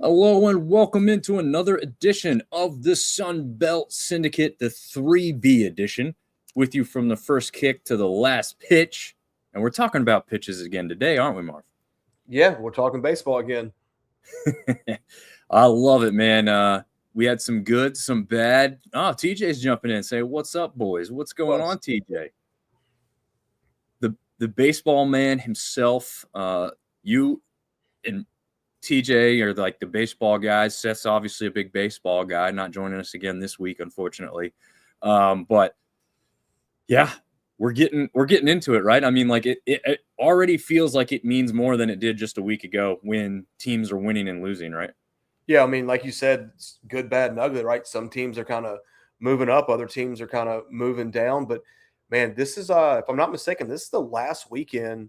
Hello and welcome into another edition of the Sun Belt Syndicate, the 3B edition, with you from the first kick to the last pitch. And we're talking about pitches again today, aren't we, Marv? Yeah, we're talking baseball again. I love it, man. We had some good, some bad. Oh, TJ's jumping in and saying, "What's up, boys? What's going on, TJ?" The baseball man himself, you and TJ are like the baseball guys. Seth's obviously a big baseball guy, not joining us again this week, unfortunately. But yeah, we're getting into it, right? I mean, like it already feels like it means more than it did just a week ago when teams are winning and losing, right? Yeah, I mean, like you said, it's good, bad, and ugly, right? Some teams are kind of moving up, other teams are kind of moving down. But man, this is if I'm not mistaken, this is the last weekend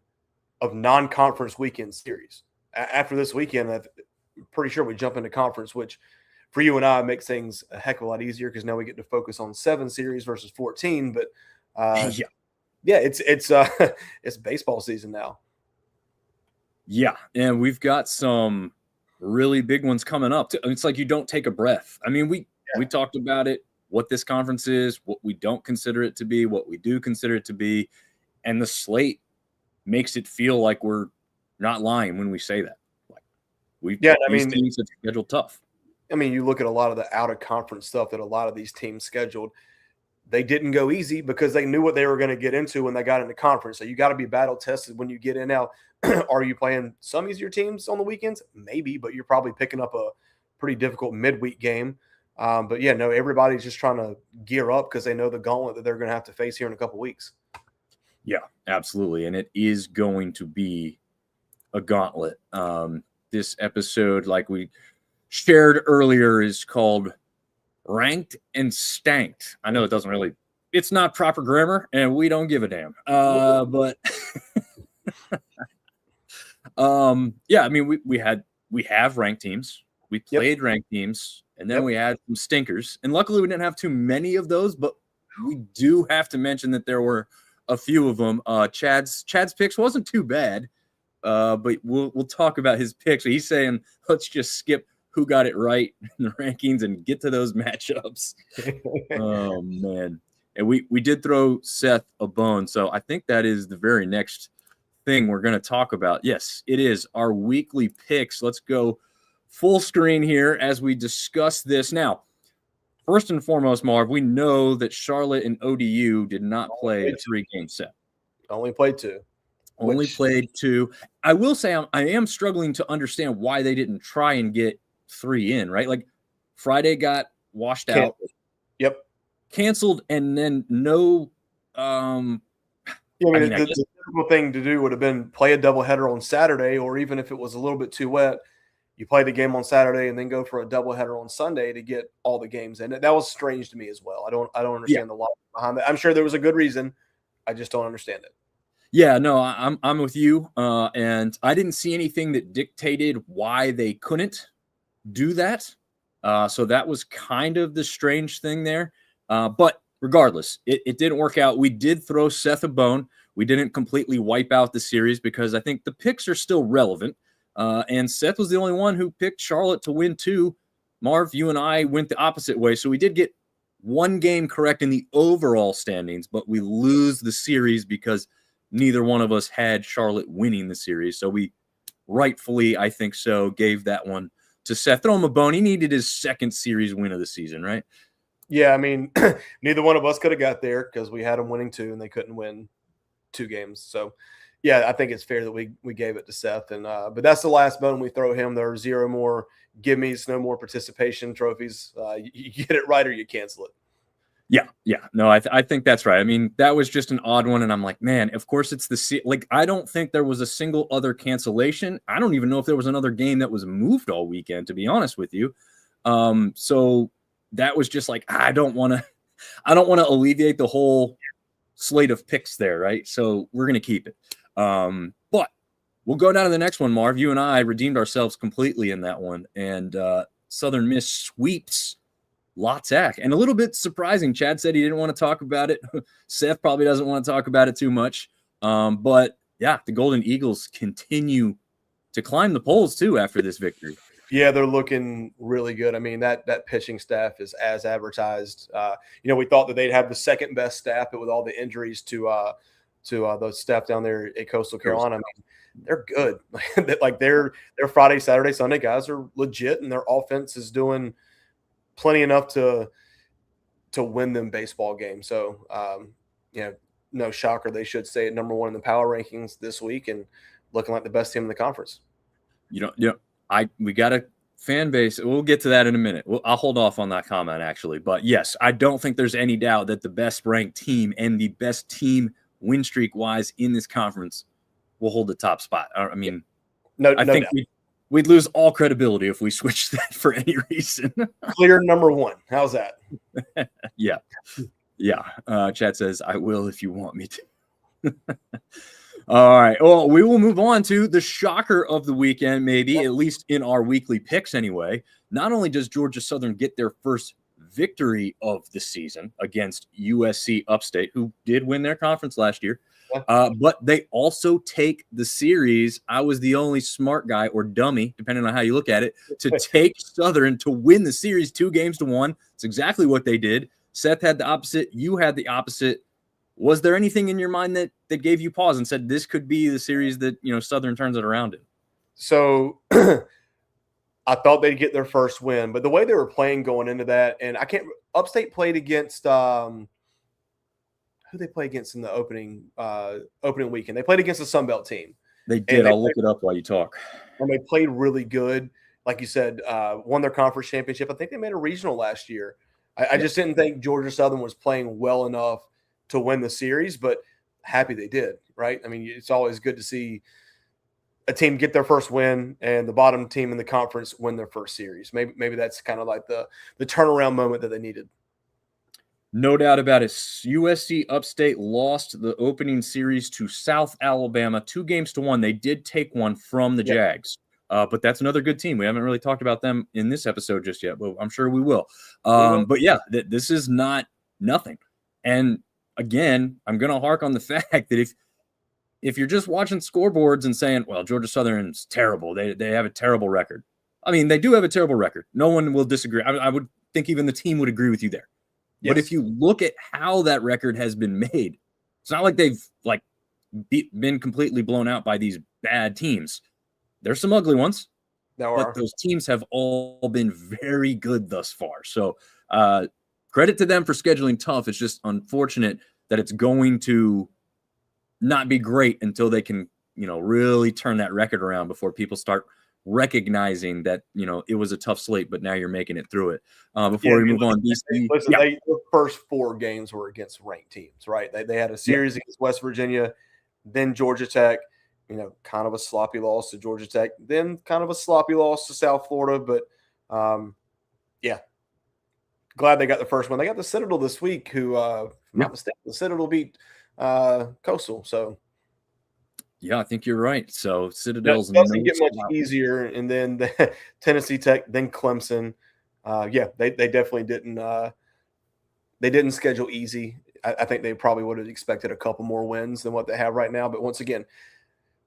of non-conference weekend series. After this weekend, I'm pretty sure we jump into conference, which for you and I makes things a heck of a lot easier because now we get to focus on 7 series versus 14. But yeah, it's it's baseball season now. Yeah, and we've got some really big ones coming up. It's like you don't take a breath. I mean, we talked about it, what this conference is, what we don't consider it to be, what we do consider it to be, and the slate makes it feel like we're not lying when we say that. Like these teams have scheduled tough. I mean, you look at a lot of the out of conference stuff that a lot of these teams scheduled. They didn't go easy because they knew what they were going to get into when they got into conference. So you got to be battle tested when you get in. Now, are you playing some easier teams on the weekends? Maybe, but you're probably picking up a pretty difficult midweek game. But yeah, no, everybody's just trying to gear up because they know the gauntlet that they're going to have to face here in a couple weeks. Yeah, absolutely. And it is going to be a gauntlet. This episode, like we shared earlier, is called Ranked and Stanked. I know it doesn't really, it's not proper grammar and we don't give a damn. But yeah, I mean, we have ranked teams. We played ranked teams, and then we had some stinkers. And luckily we didn't have too many of those, but we do have to mention that there were a few of them. Chad's picks wasn't too bad. But we'll talk about his picks. So he's saying, let's just skip who got it right in the rankings and get to those matchups. Oh, man. And we did throw Seth a bone. So I think that is the very next thing we're going to talk about. Yes, it is our weekly picks. Let's go full screen here as we discuss this. Now, first and foremost, Marv, we know that Charlotte and ODU did not play a 3-game set. Only played 2. Played 2. I will say I am struggling to understand why they didn't try and get 3 in, right? Like Friday got washed out. Yep. Canceled, and then no. The typical thing to do would have been play a doubleheader on Saturday, or even if it was a little bit too wet, you play the game on Saturday and then go for a doubleheader on Sunday to get all the games in. That was strange to me as well. I don't understand the logic behind that. I'm sure there was a good reason. I just don't understand it. Yeah, no, I'm with you, and I didn't see anything that dictated why they couldn't do that. So that was kind of the strange thing there. But regardless, it didn't work out. We did throw Seth a bone. We didn't completely wipe out the series because I think the picks are still relevant. And Seth was the only one who picked Charlotte to win 2. Marv, you and I went the opposite way. So we did get 1 game correct in the overall standings, but we lose the series because neither one of us had Charlotte winning the series. So we rightfully, I think so, gave that one to Seth. Throw him a bone. He needed his 2nd series win of the season, right? Yeah, I mean, neither one of us could have got there because we had them winning 2 and they couldn't win 2 games. So, yeah, I think it's fair that we gave it to Seth. And but that's the last bone we throw him. There are 0 more gimmies, no more participation trophies. You get it right or you cancel it. Yeah. No, I think that's right. I mean, that was just an odd one, and I'm like, man, of course it's I don't think there was a single other cancellation. I don't even know if there was another game that was moved all weekend, to be honest with you. So that was just like, I don't want to alleviate the whole slate of picks there, right? So we're gonna keep it. But we'll go down to the next one, Marv. You and I redeemed ourselves completely in that one, and Southern Miss sweeps Lotzak. And a little bit surprising, Chad said he didn't want to talk about it. Seth probably doesn't want to talk about it too much. But yeah, the Golden Eagles continue to climb the polls too after this victory. Yeah, they're looking really good. I mean, that pitching staff is as advertised. We thought that they'd have the second best staff, but with all the injuries to the staff down there at Coastal Carolina, I mean, they're good. Like their Friday, Saturday, Sunday guys are legit, and their offense is doing plenty enough to win them baseball games. So, no shocker, they should stay at number one in the power rankings this week and looking like the best team in the conference. We got a fan base. We'll get to that in a minute. I'll hold off on that comment, actually. But yes, I don't think there's any doubt that the best ranked team and the best team win streak wise in this conference will hold the top spot. I mean, I think we'd lose all credibility if we switched that for any reason. Clear number one. How's that? Yeah. Chat says, I will if you want me to. All right. Well, we will move on to the shocker of the weekend, maybe, at least in our weekly picks anyway. Not only does Georgia Southern get their first victory of the season against USC Upstate, who did win their conference last year, but they also take the series. I was the only smart guy or dummy, depending on how you look at it, to take Southern to win the series 2-1. It's exactly what they did. Seth had the opposite. You had the opposite. Was there anything in your mind that gave you pause and said this could be the series that Southern turns it around in? So I thought they'd get their first win, but the way they were playing going into that, and Upstate played against who they play against in the opening weekend. They played against the Sun Belt team. They did. I'll look it up while you talk. And they played really good. Like you said, won their conference championship. I think they made a regional last year. I just didn't think Georgia Southern was playing well enough to win the series, but happy they did, right? I mean, it's always good to see a team get their first win and the bottom team in the conference win their first series. Maybe that's kind of like the turnaround moment that they needed. No doubt about it. USC Upstate lost the opening series to South Alabama 2-1. They did take one from the Jags. But that's another good team. We haven't really talked about them in this episode just yet, but I'm sure we will. But yeah, this is not nothing. And again, I'm going to hark on the fact that if you're just watching scoreboards and saying, well, Georgia Southern's terrible, they have a terrible record. I mean, they do have a terrible record. No one will disagree. I would think even the team would agree with you there. Yes. But if you look at how that record has been made, it's not like they've been completely blown out by these bad teams. There's some ugly ones, but those teams have all been very good thus far. So credit to them for scheduling tough. It's just unfortunate that it's going to not be great until they can, really turn that record around before people start recognizing that, it was a tough slate, but now you're making it through it. Before we move on, the first 4 games were against ranked teams, right? They had a series against West Virginia, then Georgia Tech, kind of a sloppy loss to Georgia Tech, then kind of a sloppy loss to South Florida. But, glad they got the first one. They got the Citadel this week, who, if I'm not mistaken, the Citadel beat Coastal. So, yeah, I think you're right. So Citadel's doesn't get much easier. And then the Tennessee Tech, then Clemson. They definitely didn't. They didn't schedule easy. I think they probably would have expected a couple more wins than what they have right now. But once again,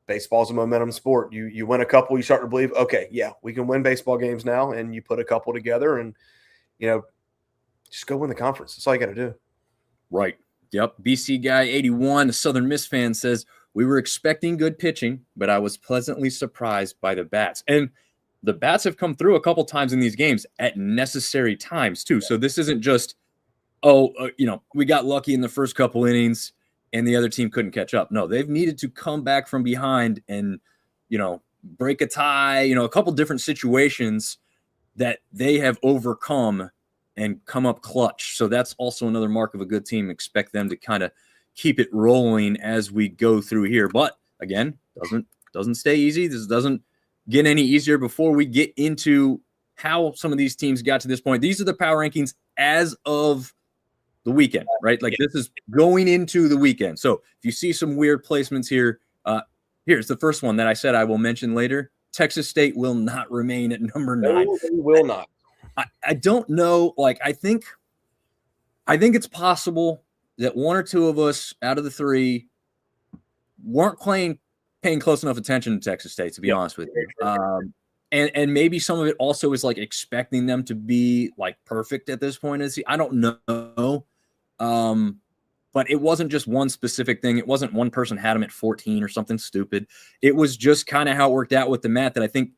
baseball's a momentum sport. You win a couple, you start to believe, okay, yeah, we can win baseball games now. And you put a couple together and, just go win the conference. That's all you got to do. Right. Yep. BC Guy 81, a Southern Miss fan, says, we were expecting good pitching, but I was pleasantly surprised by the bats. And the bats have come through a couple times in these games at necessary times too. So this isn't just, we got lucky in the first couple innings and the other team couldn't catch up. No, they've needed to come back from behind and, break a tie, a couple different situations that they have overcome and come up clutch. So that's also another mark of a good team. Expect them to kind of keep it rolling as we go through here. But again, doesn't stay easy. This doesn't get any easier before we get into how some of these teams got to this point. These are the power rankings as of the weekend, right? This is going into the weekend. So if you see some weird placements here, here's the first one that I said I will mention later. Texas State will not remain at number 9. No, they will not. I don't know. I think it's possible that one or two of us out of the 3 weren't paying close enough attention to Texas State, to be honest with you. And maybe some of it also is like expecting them to be like perfect at this point. I don't know. But it wasn't just one specific thing. It wasn't one person had them at 14 or something stupid. It was just kind of how it worked out with the math that I think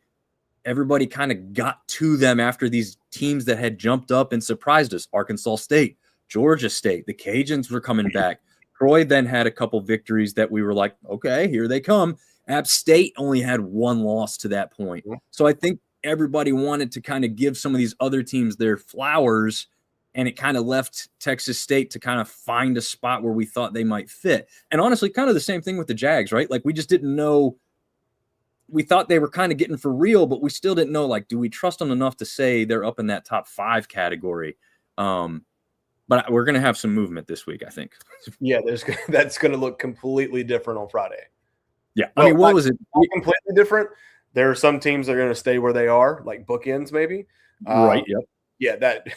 everybody kind of got to them after these teams that had jumped up and surprised us. Arkansas State, Georgia State, the Cajuns were coming back. Troy then had a couple victories that we were like, okay, here they come. App State only had one loss to that point. So I think everybody wanted to kind of give some of these other teams their flowers, and it kind of left Texas State to kind of find a spot where we thought they might fit. And honestly, kind of the same thing with the Jags, right? Like we just didn't know. We thought they were kind of getting for real, but we still didn't know, like, do we trust them enough to say they're up in that top 5 category? But we're going to have some movement this week, I think. Yeah, that's going to look completely different on Friday. Yeah. Well, I mean, what was it? Completely different. There are some teams that are going to stay where they are, like bookends maybe. Right, yep. Yeah, that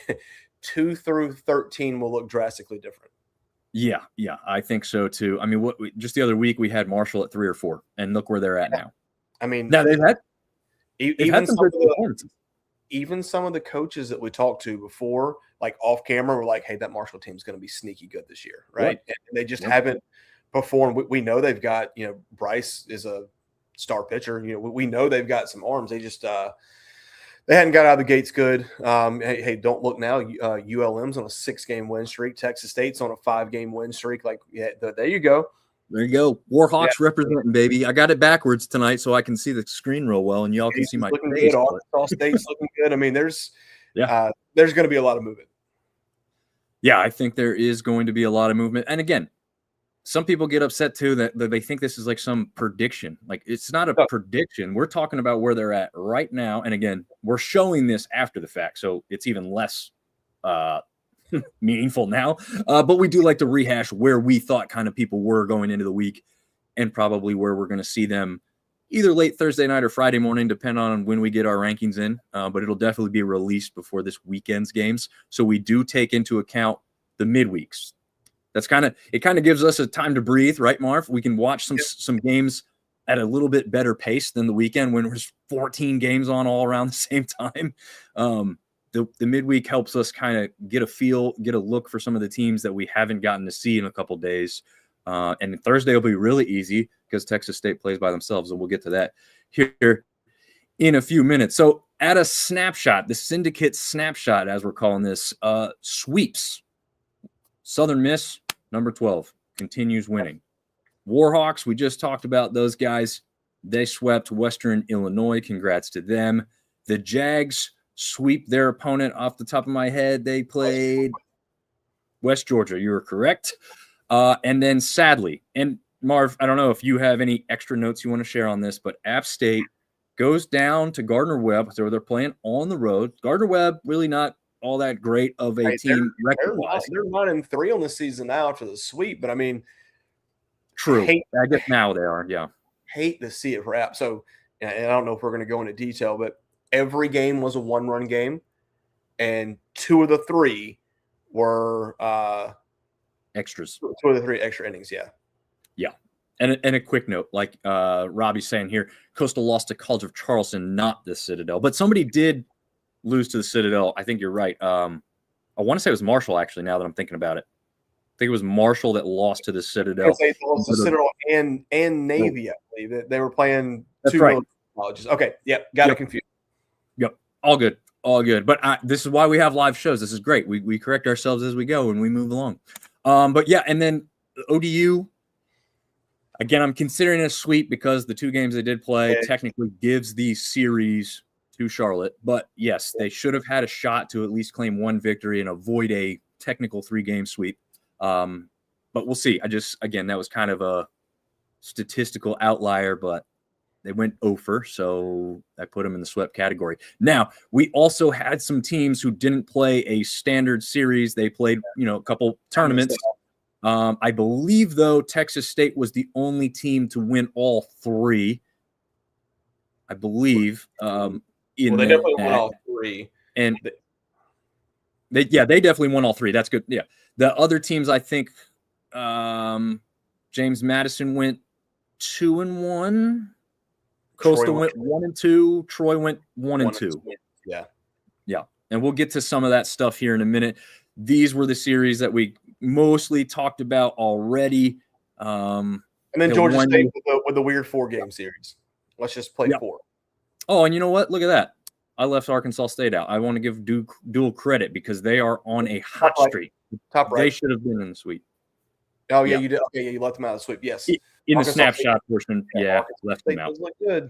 2 through 13 will look drastically different. Yeah, I think so too. I mean, just the other week we had Marshall at 3 or 4, and look where they're at now. I mean, now they've had some good performances. Even some of the coaches that we talked to before, like off camera, were like, hey, that Marshall team's going to be sneaky good this year, right? And they just haven't performed. We know they've got, Bryce is a star pitcher. We know they've got some arms. They just they hadn't got out of the gates good. Hey, don't look now. ULM's on a 6-game win streak. Texas State's on a 5-game win streak. Like, yeah, there you go. There you go. Warhawks representing, baby. I got it backwards tonight so I can see the screen real well, and y'all can see my face. Arkansas State's looking good. I mean, there's going to be a lot of movement. Yeah, I think there is going to be a lot of movement. And again, some people get upset too that they think this is like some prediction. Like, it's not a prediction. We're talking about where they're at right now. And again, we're showing this after the fact, so it's even less meaningful now. But we do like to rehash where we thought kind of people were going into the week, and probably where we're going to see them either late Thursday night or Friday morning, depending on when we get our rankings in. But it'll definitely be released before this weekend's games. So we do take into account the midweeks. That's kind of gives us a time to breathe, right, Marv? We can watch some games at a little bit better pace than the weekend when there's 14 games on all around the same time. The midweek helps us kind of get a look for some of the teams that we haven't gotten to see in a couple days. And Thursday will be really easy because Texas State plays by themselves, and we'll get to that here in a few minutes. So at a snapshot, the syndicate snapshot, as we're calling this, sweeps. Southern Miss, number 12, continues winning. Warhawks, we just talked about those guys. They swept Western Illinois. Congrats to them. The Jags sweep their opponent off the top of my head. They played West Georgia. You were correct. And then sadly, and Marv, I don't know if you have any extra notes you want to share on this, but App State goes down to Gardner-Webb. So they're playing on the road. Gardner-Webb really not all that great of a team record-wise. They're 1-3 on the season now after the sweep, but I mean, true. I guess now they are, yeah. Hate to see it wrap. So, and I don't know if we're going to go into detail, but every game was a 1-run game, and 2 of the 3 were extras. 2 of the 3 extra innings, yeah. Yeah. And a quick note, like Robbie's saying here, Coastal lost to College of Charleston, not the Citadel, but somebody did lose to the Citadel. I think you're right. I want to say it was Marshall, actually, now that I'm thinking about it. I think it was Marshall that lost to the Citadel. They lost to Citadel and Navy, I believe. They were playing 2 colleges. Okay, yep, got it confused. Yep, all good. But this is why we have live shows. This is great. We correct ourselves as we go and we move along. But yeah, and then ODU, again, I'm considering it a sweep because the 2 games they did play technically gives the series to Charlotte. But yes, they should have had a shot to at least claim 1 victory and avoid a technical 3-game sweep. But we'll see. That was kind of a statistical outlier, but they went over, so I put them in the swept category. Now, we also had some teams who didn't play a standard series. They played, a couple tournaments. I believe, though, Texas State was the only team to win all 3. I believe. They definitely won all 3. And they definitely won all 3. That's good. Yeah. The other teams, I think, James Madison went 2-1. Coastal went 1-2. Troy went 1-2. Yeah. Yeah. And we'll get to some of that stuff here in a minute. These were the series that we mostly talked about already. And then Georgia State with the weird 4-game series. Let's just play 4. Oh, and you know what? Look at that. I left Arkansas State out. I want to give dual credit because they are on a hot streak. Top right. They should have been in the sweep. Oh, yeah, you did. Okay, yeah, you left them out of the sweep. Yes. In the snapshot portion, left them out. Look good.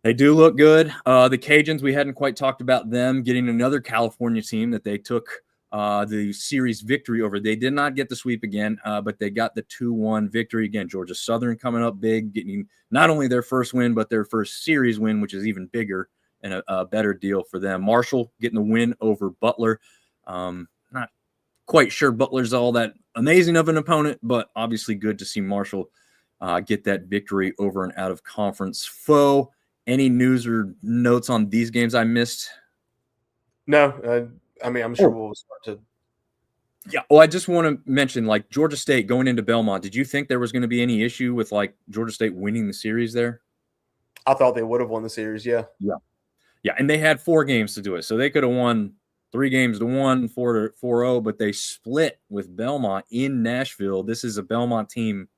They do look good. The Cajuns, we hadn't quite talked about them getting another California team that they took the series victory over. They did not get the sweep again, but they got the 2-1 victory again. Georgia Southern coming up big, getting not only their first win, but their first series win, which is even bigger and a better deal for them. Marshall getting the win over Butler. Not quite sure Butler's all that amazing of an opponent, but obviously good to see Marshall get that victory over an out-of-conference foe. Any news or notes on these games I missed? No. I mean, I'm sure we'll start to. Yeah. Well, I just want to mention, like, Georgia State going into Belmont. Did you think there was going to be any issue with, like, Georgia State winning the series there? I thought they would have won the series, yeah. Yeah, and they had 4 games to do it. So they could have won 3-1, 4-0, but they split with Belmont in Nashville. This is a Belmont team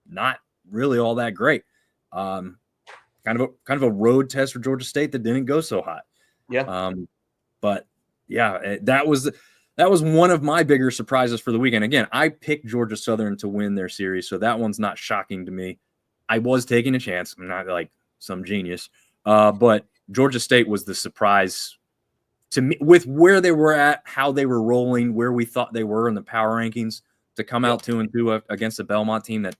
not really all that great. Kind of a road test for Georgia State that didn't go so hot. Yeah. But yeah, that was one of my bigger surprises for the weekend. Again, I picked Georgia Southern to win their series, so that one's not shocking to me. I was taking a chance. I'm not like some genius, but Georgia State was the surprise to me with where they were at, how they were rolling, where we thought they were in the power rankings to come out 2-2 against a Belmont team that,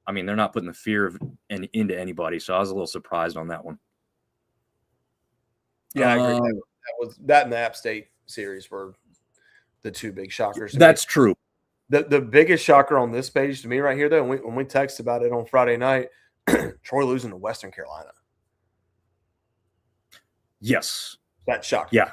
I mean, they're not putting the fear into anybody. So I was a little surprised on that one. Yeah, I agree. That and the App State series were the 2 big shockers. That's true. The biggest shocker on this page to me right here, though, when we texted about it on Friday night, Troy losing to Western Carolina. Yes. That shocked. Yeah.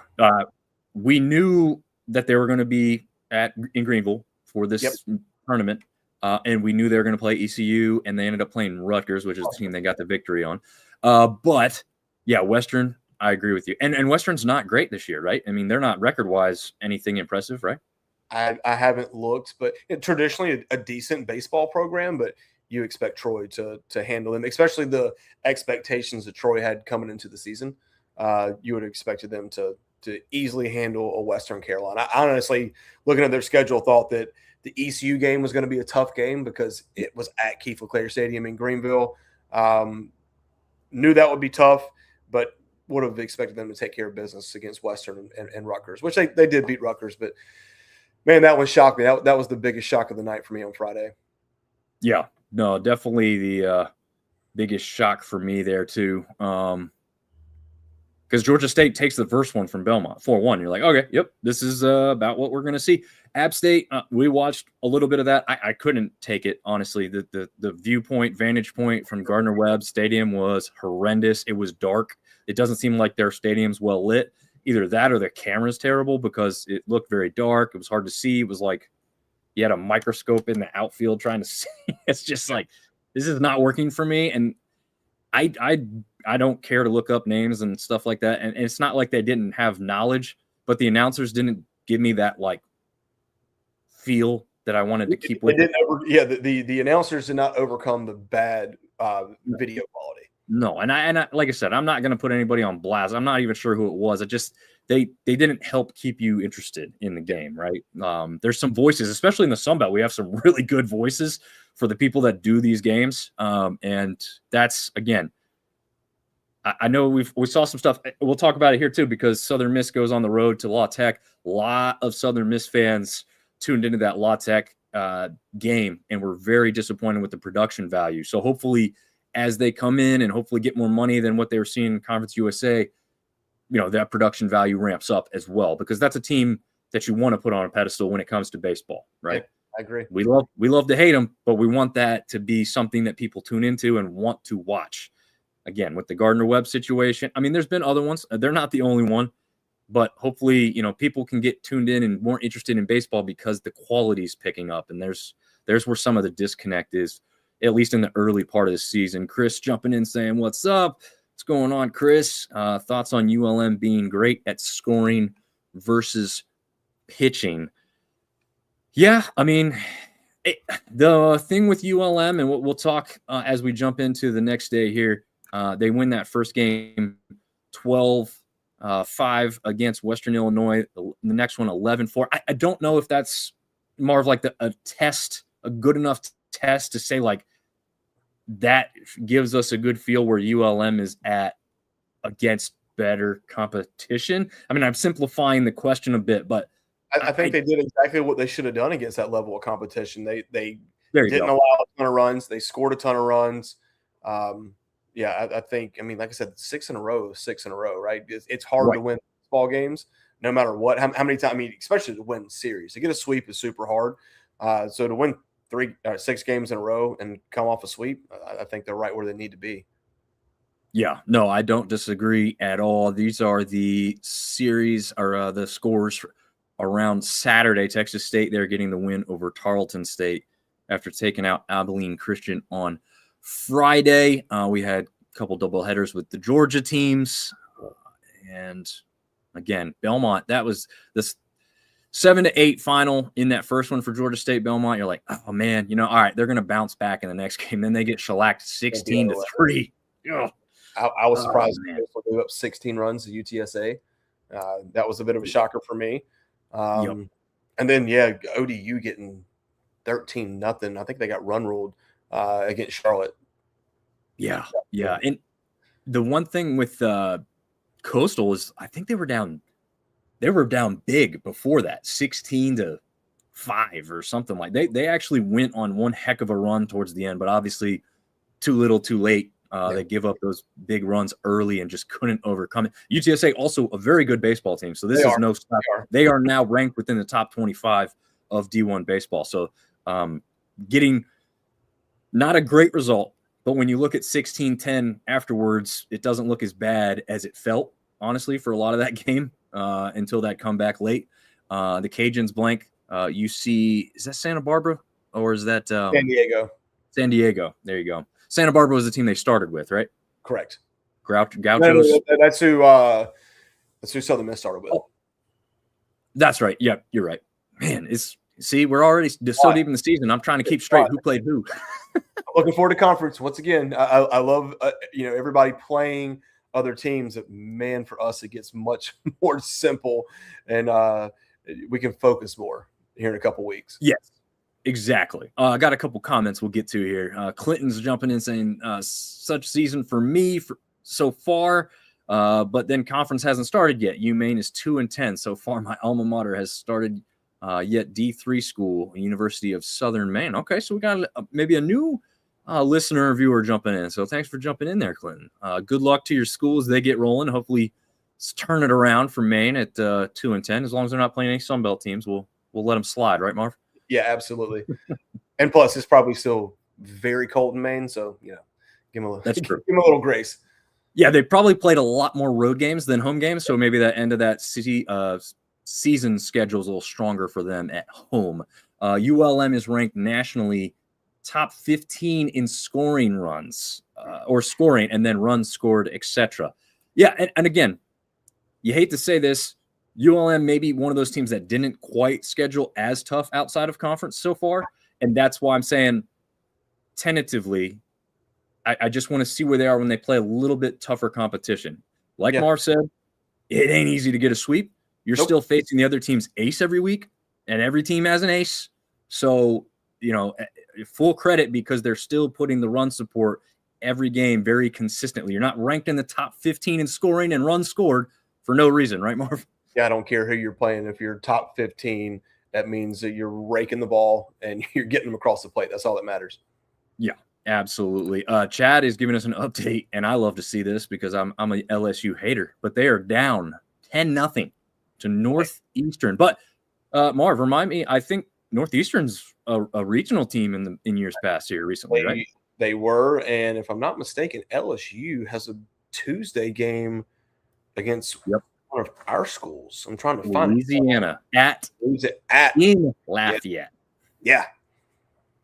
We knew that they were going to be in Greenville for this tournament. And we knew they were going to play ECU, and they ended up playing Rutgers, which is the team they got the victory on. But yeah, Western, I agree with you. And Western's not great this year, right? I mean, they're not record-wise anything impressive, right? I haven't looked, but traditionally a decent baseball program, but you expect Troy to handle them, especially the expectations that Troy had coming into the season. You would have expected them to easily handle a Western Carolina. I honestly, looking at their schedule, thought that the ECU game was going to be a tough game because it was at Keith LeClaire Stadium in Greenville. Knew that would be tough, but would have expected them to take care of business against Western and Rutgers, which they did beat Rutgers. But, man, that one shocked me. That was the biggest shock of the night for me on Friday. Yeah. No, definitely the biggest shock for me there too. Because Georgia State takes the first one from Belmont, 4-1. You're like, okay, yep, this is about what we're going to see. App State, we watched a little bit of that. I couldn't take it, honestly. The vantage point from Gardner-Webb Stadium was horrendous. It was dark. It doesn't seem like their stadium's well lit. Either that or the camera's terrible because it looked very dark. It was hard to see. It was like you had a microscope in the outfield trying to see. It's just like, this is not working for me. And I don't care to look up names and stuff like that. And it's not like they didn't have knowledge, but the announcers didn't give me that like feel that I wanted to keep with. The announcers did not overcome the bad video quality. No, and I like I said, I'm not going to put anybody on blast. I'm not even sure who it was. It just they didn't help keep you interested in the game, right? There's some voices, especially in the Sun Belt. We have some really good voices for the people that do these games, and that's again. I know we saw some stuff. We'll talk about it here too because Southern Miss goes on the road to La Tech. A lot of Southern Miss fans tuned into that La Tech game and were very disappointed with the production value. So hopefully, as they come in and hopefully get more money than what they were seeing in Conference USA, that production value ramps up as well because that's a team that you want to put on a pedestal when it comes to baseball, right? I agree. We love to hate them, but we want that to be something that people tune into and want to watch. Again, with the Gardner-Webb situation, I mean, there's been other ones. They're not the only one, but hopefully, people can get tuned in and more interested in baseball because the quality is picking up. And there's where some of the disconnect is. at least in the early part of the season. Chris jumping in saying, "What's up? What's going on, Chris? Thoughts on ULM being great at scoring versus pitching?" Yeah, I mean, the thing with ULM, and we'll talk as we jump into the next day here, they win that first game 12-5 against Western Illinois. The next one 11-4. I don't know if that's more of like a good enough test to say like that gives us a good feel where ULM is at against better competition. I mean, I'm simplifying the question a bit, but I think they did exactly what they should have done against that level of competition. They didn't go. allow a ton of runs. They scored a ton of runs. I think, I mean, like I said, 6 in a row, right? It's hard to win ball games no matter what. How many times? I mean, especially to win series. To get a sweep is super hard. So to win 6 games in a row and come off a sweep, I think they're right where they need to be. Yeah, no, I don't disagree at all. These are the series or the scores around Saturday. Texas State, they're getting the win over Tarleton State after taking out Abilene Christian on Friday. We had a couple doubleheaders with the Georgia teams. And again, Belmont, that was this 7-8 final in that first one for Georgia State. Belmont, you're like, oh man, all right, they're going to bounce back in the next game. Then they get shellacked 16-3. I was surprised they gave up 16 runs to UTSA. That was a bit of a shocker for me. And then, ODU getting 13-0. I think they got run ruled against Charlotte. Yeah. And the one thing with Coastal is I think they were down big before that, 16-5 or something like that. They actually went on one heck of a run towards the end, but obviously too little, too late. They give up those big runs early and just couldn't overcome it. UTSA also a very good baseball team. So this is no stop. They are now ranked within the top 25 of D1 baseball. So getting not a great result, but when you look at 16-10 afterwards, it doesn't look as bad as it felt, honestly, for a lot of that game until that comeback late. The Cajuns blank. You see, is that Santa Barbara or is that San Diego? San Diego. There you go. Santa Barbara was the team they started with, right? Correct. Gauchos. No, that's who Southern Miss started with. Oh, that's right. Yeah, you're right. Man, we're already so deep in the season. I'm trying to keep straight who played who. Looking forward to conference once again. I love everybody playing other teams. Man, for us it gets much more simple, and we can focus more here in a couple weeks. Yes. Exactly. I got a couple comments we'll get to here. Clinton's jumping in saying, such season for me so far, but then conference hasn't started yet. UMaine is 2-10 so far. My alma mater has started yet D3 school, University of Southern Maine. Okay, so we got maybe a new listener or viewer jumping in. So thanks for jumping in there, Clinton. Good luck to your schools. They get rolling. Hopefully turn it around for Maine at 2-10. As long as they're not playing any Sunbelt teams, we'll let them slide, right, Marv? Yeah, absolutely. And plus, it's probably still very cold in Maine, so give them a little grace. Yeah, they probably played a lot more road games than home games, so maybe that end of that season schedule is a little stronger for them at home. ULM is ranked nationally top 15 in scoring runs or scoring and then runs scored, etc. Yeah, and again, you hate to say this. ULM may be one of those teams that didn't quite schedule as tough outside of conference so far. And that's why I'm saying tentatively, I just want to see where they are when they play a little bit tougher competition. Like Marv said, it ain't easy to get a sweep. You're still facing the other team's ace every week, and every team has an ace. So, full credit because they're still putting the run support every game very consistently. You're not ranked in the top 15 in scoring and runs scored for no reason, right, Marv? Yeah, I don't care who you're playing. If you're top 15, that means that you're raking the ball and you're getting them across the plate. That's all that matters. Yeah, absolutely. Chad is giving us an update, and I love to see this because I'm a LSU hater, but they are down 10-0 to Northeastern. But Marv, remind me, I think Northeastern's a regional team in years past here recently, right? They were, and if I'm not mistaken, LSU has a Tuesday game against one of our schools. I'm trying to find Louisiana in Lafayette. Yeah.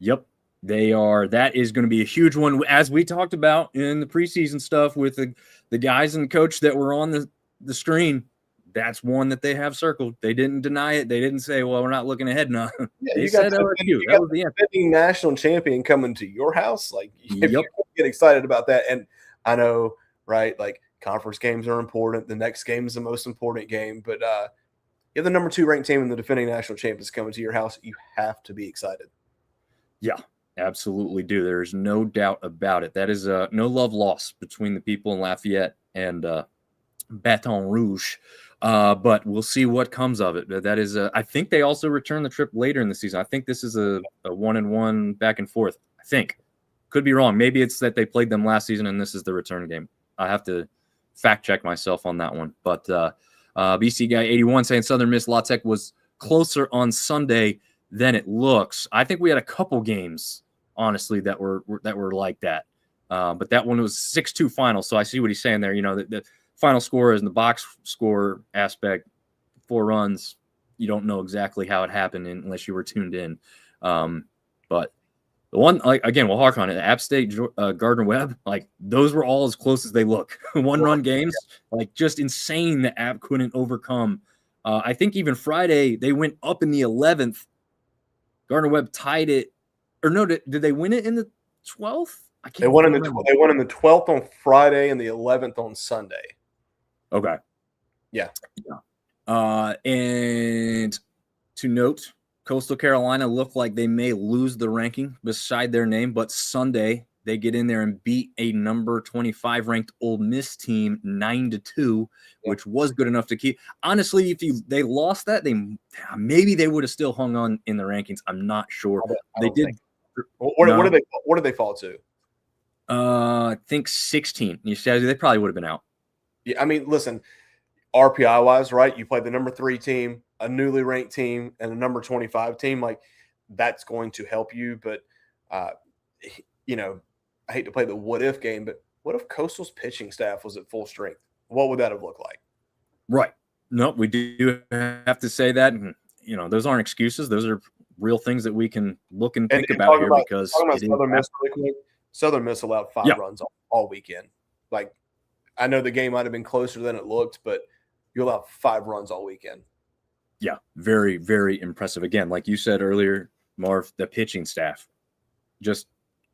Yep. That is going to be a huge one, as we talked about in the preseason stuff with the guys and the coach that were on the screen. That's one that they have circled. They didn't deny it. They didn't say, well, we're not looking ahead now. Yeah, They said LSU. That was the answer. Defending national champion coming to your house. Like, if Yep. you get excited about that. And I know, right, like conference games are important. The next game is the most important game. But you have the number 2 ranked team and the defending national champions coming to your house. You have to be excited. Yeah, absolutely do. There's no doubt about it. That is no love lost between the people in Lafayette and Baton Rouge. But we'll see what comes of it. That is, I think they also return the trip later in the season. I think this is a 1-1 back and forth. I think. Could be wrong. Maybe it's that they played them last season and this is the return game. I have to fact check myself on that one. But BC Guy 81 saying Southern Miss La Tech was closer on Sunday than it looks. I think we had a couple games, honestly, that were like that. But that one was 6-2 final. So I see what he's saying there. You know, the final score is in the box score aspect, 4 runs. You don't know exactly how it happened unless you were tuned in. But the one, like, again, we'll hark on it. App State, Gardner Webb, like those were all as close as they look. 1-run games, like just insane that App couldn't overcome. I think even Friday they went up in the 11th. Gardner Webb tied it, or no? Did they win it in the 12th? I can't. They won in the 12th on Friday and the 11th on Sunday. Okay. Yeah. And to note, Coastal Carolina looked like they may lose the ranking beside their name, but Sunday they get in there and beat a number 25 ranked Ole Miss team 9-2, which was good enough to keep. Honestly, if they lost that, maybe they would have still hung on in the rankings. I'm not sure. They did. What did they fall to? I think 16. You said they probably would have been out. Yeah, I mean, listen, RPI wise, right? You play the number 3 team, a newly ranked team, and a number 25 team. Like, that's going to help you. But you know, I hate to play the what if game, but what if Coastal's pitching staff was at full strength? What would that have looked like? Right. No, we do have to say that. And, you know, those aren't excuses. Those are real things that we can look and think about here because Southern Miss really quick. Southern Miss allowed 5 runs all weekend. Like, I know the game might have been closer than it looked, but you allowed 5 runs all weekend. Yeah, very, very impressive. Again, like you said earlier, Marv, the pitching staff, just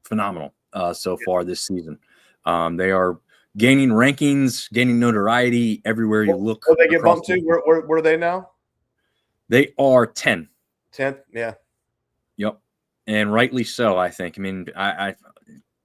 phenomenal so far this season. They are gaining rankings, gaining notoriety everywhere you look. Where they get bumped to? Where are they now? They are 10th. 10th, yeah. Yep, and rightly so, I think. I mean,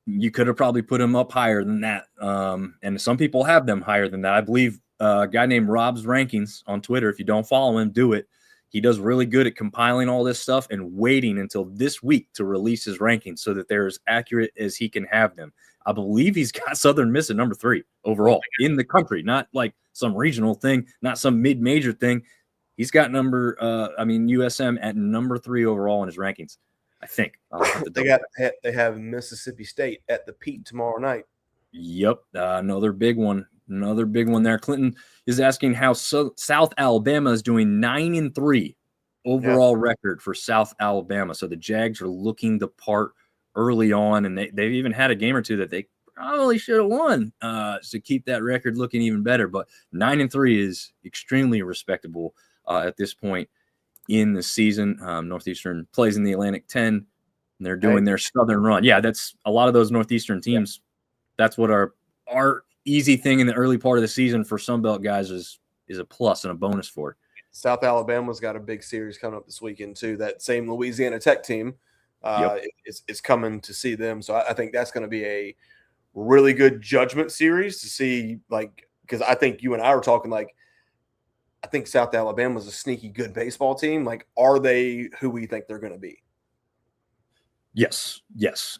you could have probably put them up higher than that, and some people have them higher than that. I believe a guy named Rob's Rankings on Twitter. If you don't follow him, do it. He does really good at compiling all this stuff and waiting until this week to release his rankings so that they're as accurate as he can have them. I believe he's got Southern Miss at number 3 overall in the country, not some regional thing, not some mid-major thing. He's got USM at number 3 overall in his rankings, I think. They have Mississippi State at the Pete tomorrow night. Yep, another big one. Another big one there. Clinton is asking how South Alabama is doing. 9-3 overall record for South Alabama. So the Jags are looking the part early on, and they've even had a game or two that they probably should have won to keep that record looking even better. But 9-3 is extremely respectable at this point in the season. Northeastern plays in the Atlantic 10, and they're doing their Southern run. Yeah, that's a lot of those Northeastern teams. That's what our easy thing in the early part of the season for Sunbelt guys is a plus and a bonus for it. South Alabama's got a big series coming up this weekend too. That same Louisiana Tech team is coming to see them. So I think that's going to be a really good judgment series to see, like, because I think you and I were talking, like, I think South Alabama's a sneaky good baseball team. Like, are they who we think they're going to be? Yes.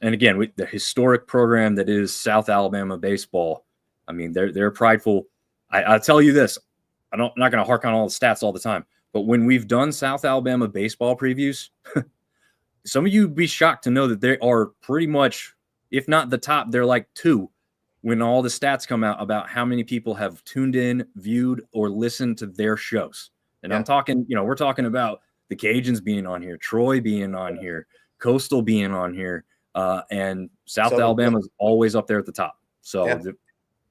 And again, the historic program that is South Alabama baseball, I mean, they're prideful. I'll tell you this. I'm not going to hark on all the stats all the time, but when we've done South Alabama baseball previews, some of you would be shocked to know that they are pretty much, if not the top, they're like 2 when all the stats come out about how many people have tuned in, viewed, or listened to their shows. And I'm talking, we're talking about the Cajuns being on here, Troy being on here, Coastal being on here, and South Southern Alabama is always up there at the top. So Yeah.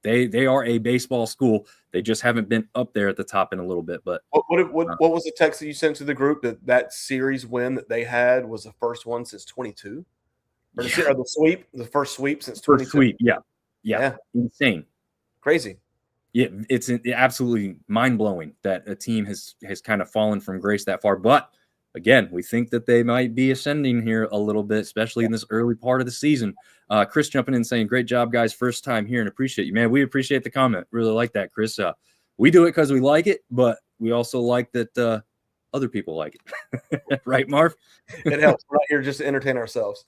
they are a baseball school. They just haven't been up there at the top in a little bit. But What was the text that you sent to the group that series win that they had was the first one since 22? Or the first sweep since 22? First sweep, yeah. Insane. Crazy. Yeah, it's absolutely mind-blowing that a team has kind of fallen from grace that far. But again, we think that they might be ascending here a little bit, especially in this early part of the season. Chris jumping in saying, great job, guys. First time here and appreciate you. Man, we appreciate the comment. Really like that, Chris. We do it because we like it, but we also like that other people like it. Right, Marv? It helps. We're not here just to entertain ourselves.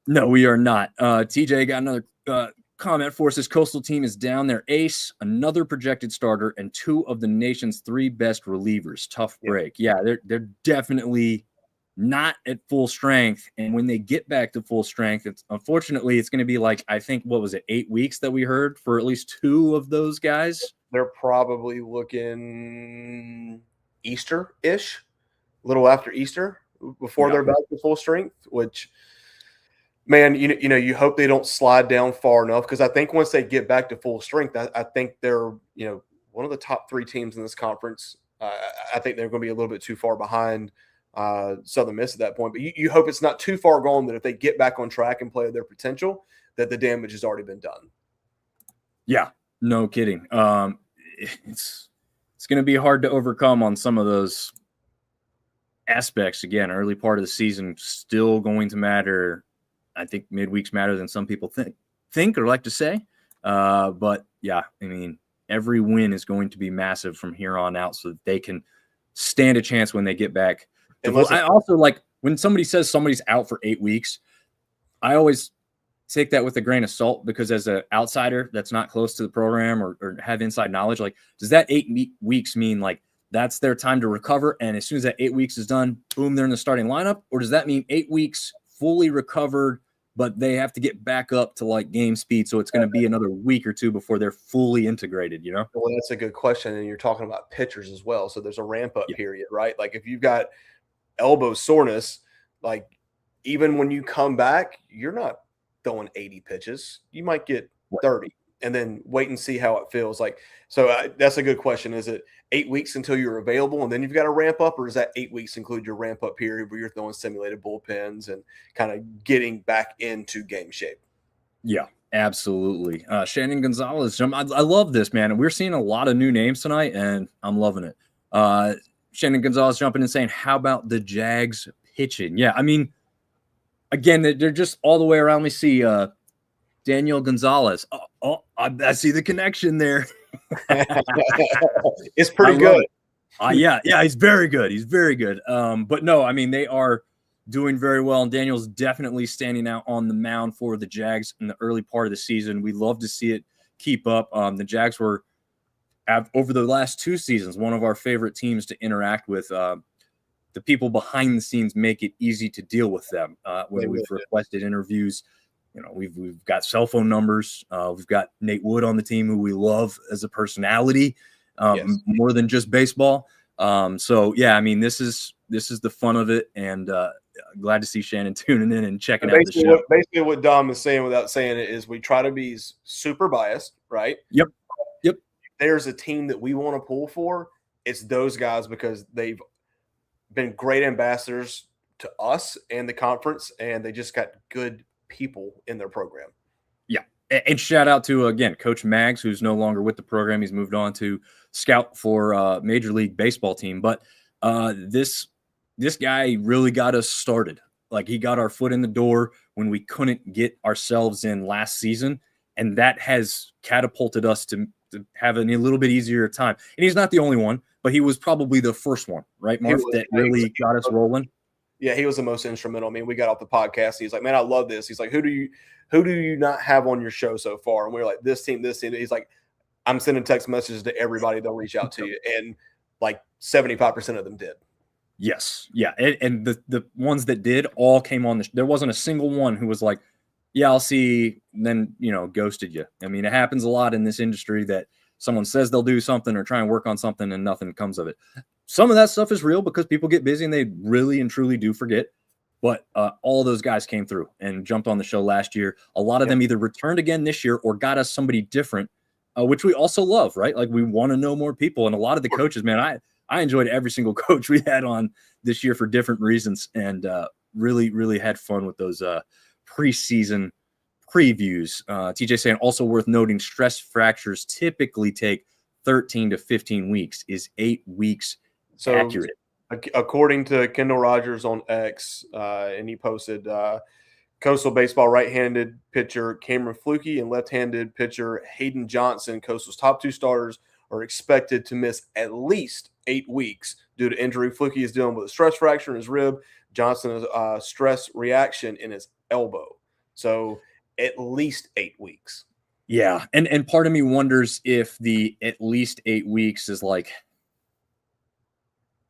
No, we are not. TJ got another comment for us. This Coastal team is down their ace, another projected starter, and two of the nation's three best relievers. Tough break. Yeah, they're definitely not at full strength. And when they get back to full strength, unfortunately it's going to be like, I think, what was it, 8 weeks that we heard for at least two of those guys? They're probably looking Easter-ish, a little after Easter, before they're back to full strength, which – man, you hope they don't slide down far enough, because I think once they get back to full strength, I think they're one of the top 3 teams in this conference. I think they're going to be a little bit too far behind Southern Miss at that point. But you hope it's not too far gone that if they get back on track and play to their potential, that the damage has already been done. Yeah, no kidding. It's going to be hard to overcome on some of those aspects. Again, early part of the season still going to matter. I think midweeks matter than some people think or like to say. But yeah, I mean, every win is going to be massive from here on out so that they can stand a chance when they get back. I also like when somebody says somebody's out for 8 weeks, I always take that with a grain of salt, because as an outsider that's not close to the program or have inside knowledge, like, does that 8 weeks mean like that's their time to recover, and as soon as that 8 weeks is done, boom, they're in the starting lineup? Or does that mean 8 weeks fully recovered, but they have to get back up to like game speed, so it's going to be another week or two before they're fully integrated, Well, that's a good question, and you're talking about pitchers as well, so there's a ramp-up period, right? Like, if you've got elbow soreness, like, even when you come back, you're not throwing 80 pitches. You might get 30, and then wait and see how it feels. Like, so that's a good question. Is it 8 weeks until you're available and then you've got to ramp up, or does that 8 weeks include your ramp up period where you're throwing simulated bullpens and kind of getting back into game shape? Yeah, absolutely. Shannon Gonzalez, I love this, man. We're seeing a lot of new names tonight, and I'm loving it. Shannon Gonzalez jumping and saying, how about the Jags pitching? Yeah, I mean, again, they're just all the way around. We see Daniel Gonzalez. I see the connection there. It's pretty good. Yeah, he's very good. He's very good. But no, I mean, they are doing very well, and Daniel's definitely standing out on the mound for the Jags in the early part of the season. We love to see it keep up. The Jags were, over the last 2 seasons, one of our favorite teams to interact with. The people behind the scenes make it easy to deal with them when we've requested interviews. We've got cell phone numbers. We've got Nate Wood on the team, who we love as a personality, more than just baseball. So yeah, I mean, this is the fun of it, and glad to see Shannon tuning in and checking out the show. Basically, what Dom is saying without saying it is we try to be super biased, right? Yep. If there's a team that we want to pull for, it's those guys, because they've been great ambassadors to us and the conference, and they just got good people in their program. Yeah. And shout out to, again, Coach Maggs, who's no longer with the program. He's moved on to scout for Major League Baseball team. But this guy really got us started. Like, he got our foot in the door when we couldn't get ourselves in last season. And that has catapulted us to have a little bit easier time. And he's not the only one, but he was probably the first one, right, Marv, that really got us rolling. Yeah, he was the most instrumental. I mean, we got off the podcast. He's like, man, I love this. He's like, who do you not have on your show so far? And we were like, this team. He's like, I'm sending text messages to everybody. They'll reach out to you. And like 75% of them did. Yes. Yeah. And the ones that did all came on. There wasn't a single one who was like, yeah, I'll see. And then, ghosted you. I mean, it happens a lot in this industry that someone says they'll do something or try and work on something and nothing comes of it. Some of that stuff is real because people get busy and they really and truly do forget. But all those guys came through and jumped on the show last year. A lot of them either returned again this year or got us somebody different, which we also love, right? Like we want to know more people. And a lot of the coaches, man, I enjoyed every single coach we had on this year for different reasons, and really, really had fun with those preseason previews. TJ saying also worth noting, stress fractures typically take 13 to 15 weeks. Is 8 weeks accurate? According to Kendall Rogers on X, and he posted Coastal Baseball right-handed pitcher Cameron Flukie and left-handed pitcher Hayden Johnson, Coastal's top 2 starters, are expected to miss at least 8 weeks due to injury. Flukie is dealing with a stress fracture in his rib. Johnson is a stress reaction in his elbow. So at least 8 weeks. Yeah, and part of me wonders if the at least 8 weeks is like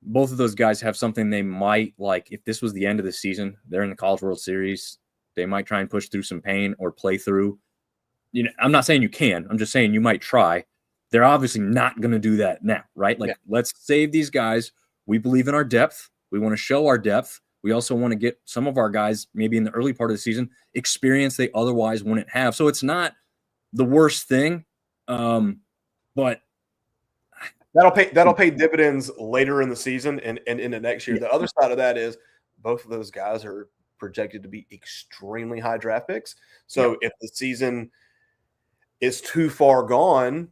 both of those guys have something they might like. If this was the end of the season, they're in the College World Series, they might try and push through some pain or play through. You know, I'm not saying you can. I'm just saying you might try. They're obviously not going to do that now, right? Like, let's save these guys. We believe in our depth. We want to show our depth. We also want to get some of our guys, maybe in the early part of the season, experience they otherwise wouldn't have. So it's not the worst thing, but that'll pay dividends later in the season and in the next year. Yeah. The other side of that is both of those guys are projected to be extremely high draft picks. So if the season is too far gone,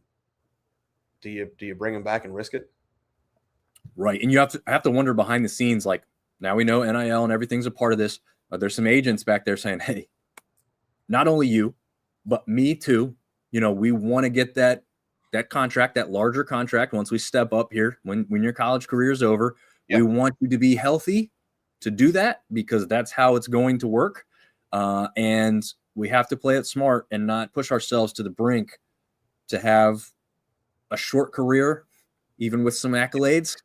do you bring them back and risk it? Right. And you have to wonder behind the scenes, like, now we know NIL and everything's a part of this, but there's some agents back there saying, hey, not only you, but me too. You know, we want to get that contract, that larger contract once we step up here, when your college career is over. We want you to be healthy to do that, because that's how it's going to work. And we have to play it smart and not push ourselves to the brink to have a short career, even with some accolades.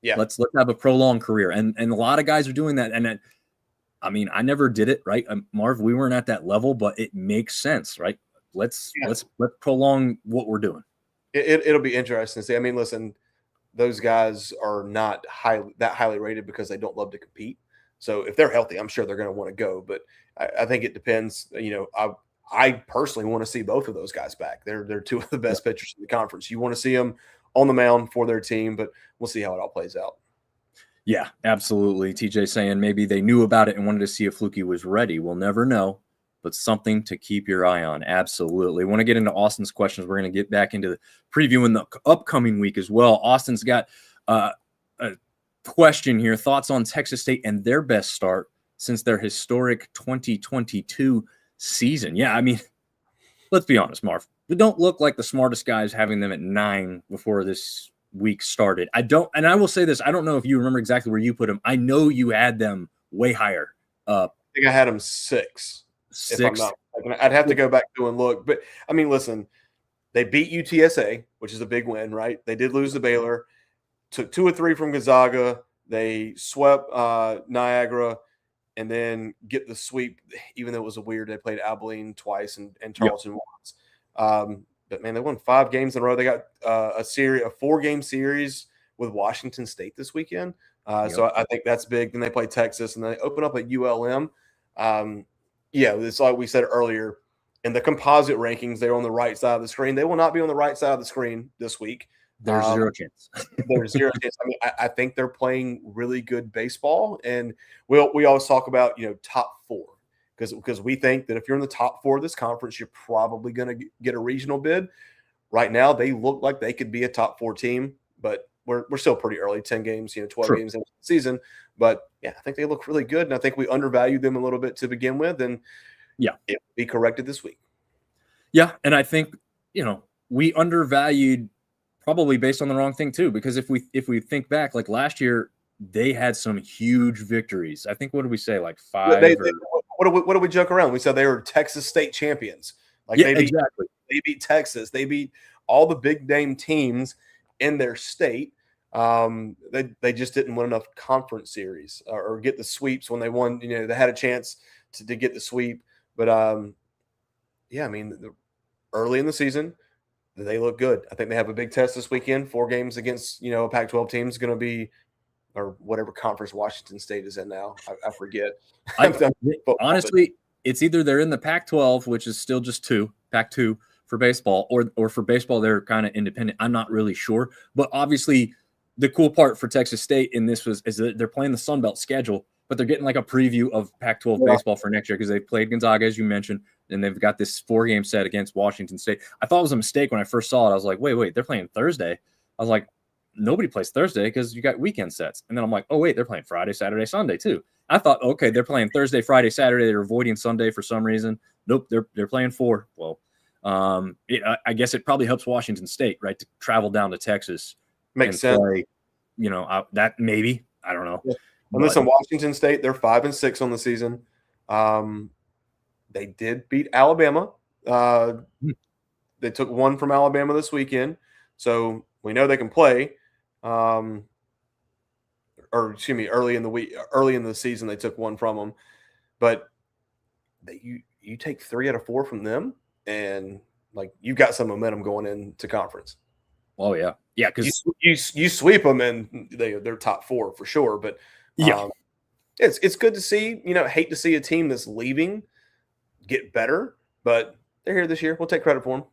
Yeah. Let's have a prolonged career. And a lot of guys are doing that. And I mean, I never did it, right? Marv, we weren't at that level, but it makes sense, right? Let's prolong what we're doing. It'll be interesting to see. I mean, listen, those guys are not highly rated because they don't love to compete. So if they're healthy, I'm sure they're going to want to go. But I think it depends. You know, I personally want to see both of those guys back. They're two of the best pitchers in the conference. You want to see them on the mound for their team, but we'll see how it all plays out. Yeah, absolutely. TJ saying maybe they knew about it and wanted to see if Flukie was ready. We'll never know, but something to keep your eye on. Absolutely. Want to get into Austin's questions. We're going to get back into the preview in the upcoming week as well. Austin's got a question here. Thoughts on Texas State and their best start since their historic 2022 season. Yeah, I mean, let's be honest, Marv. We don't look like the smartest guys having them at 9 before this week started. I will say this. I don't know if you remember exactly where you put them. I know you had them way higher. I think I had them 6. If I'm not, I'd have to go back through and look. But, I mean, listen, they beat UTSA, which is a big win, right? They did lose to Baylor. Took 2 or 3 from Gonzaga. They swept Niagara. And then get the sweep, even though it was a weird. They played Abilene twice and Charleston once. But man, they won 5 games in a row. They got a 4-game series with Washington State this weekend. So I think that's big. Then they play Texas, and then they open up at ULM. It's like we said earlier in the composite rankings. They're on the right side of the screen. They will not be on the right side of the screen this week. There's zero chance. There's zero chance. I mean, I think they're playing really good baseball, and we always talk about top 4 because we think that if you're in the top 4 of this conference, you're probably going to get a regional bid. Right now, they look like they could be a top 4 team, but we're still pretty early, 10 games, 12 games into the season. But yeah, I think they look really good, and I think we undervalued them a little bit to begin with, and it will be corrected this week. Yeah, and I think we undervalued. Probably based on the wrong thing too, because if we think back, like last year, they had some huge victories. I think, what did we say, like 5? What did we joke around? We said they were Texas State champions. Exactly. They beat Texas. They beat all the big name teams in their state. They just didn't win enough conference series or get the sweeps when they won. They had a chance to get the sweep, but I mean, early in the season, they look good. I think they have a big test this weekend. 4 games against a Pac-12 team is going to be or whatever conference Washington State is in now. I forget. Honestly, it's either they're in the Pac-12, which is still just Pac-2 for baseball, or for baseball they're kind of independent. I'm not really sure, but obviously the cool part for Texas State in this is that they're playing the Sun Belt schedule, but they're getting like a preview of Pac-12 baseball for next year because they played Gonzaga, as you mentioned, and they've got this 4-game set against Washington State. I thought it was a mistake when I first saw it. I was like, wait, they're playing Thursday. I was like, nobody plays Thursday because you got weekend sets. And then I'm like, oh, wait, they're playing Friday, Saturday, Sunday too. I thought, okay, they're playing Thursday, Friday, Saturday. They're avoiding Sunday for some reason. Nope, they're playing 4. Well, I guess it probably helps Washington State, right, to travel down to Texas. Makes sense. Play, that maybe. I don't know. Yeah. And listen, Washington State, they're 5-6 on the season. They did beat Alabama. They took 1 from Alabama this weekend. So we know they can play. Early in the season, they took 1 from them. But you take 3 out of 4 from them, and like you got some momentum going into conference. Oh yeah, because you sweep them and they're top 4 for sure. But it's good to see. Hate to see a team that's leaving get better, but they're here this year. We'll take credit for them.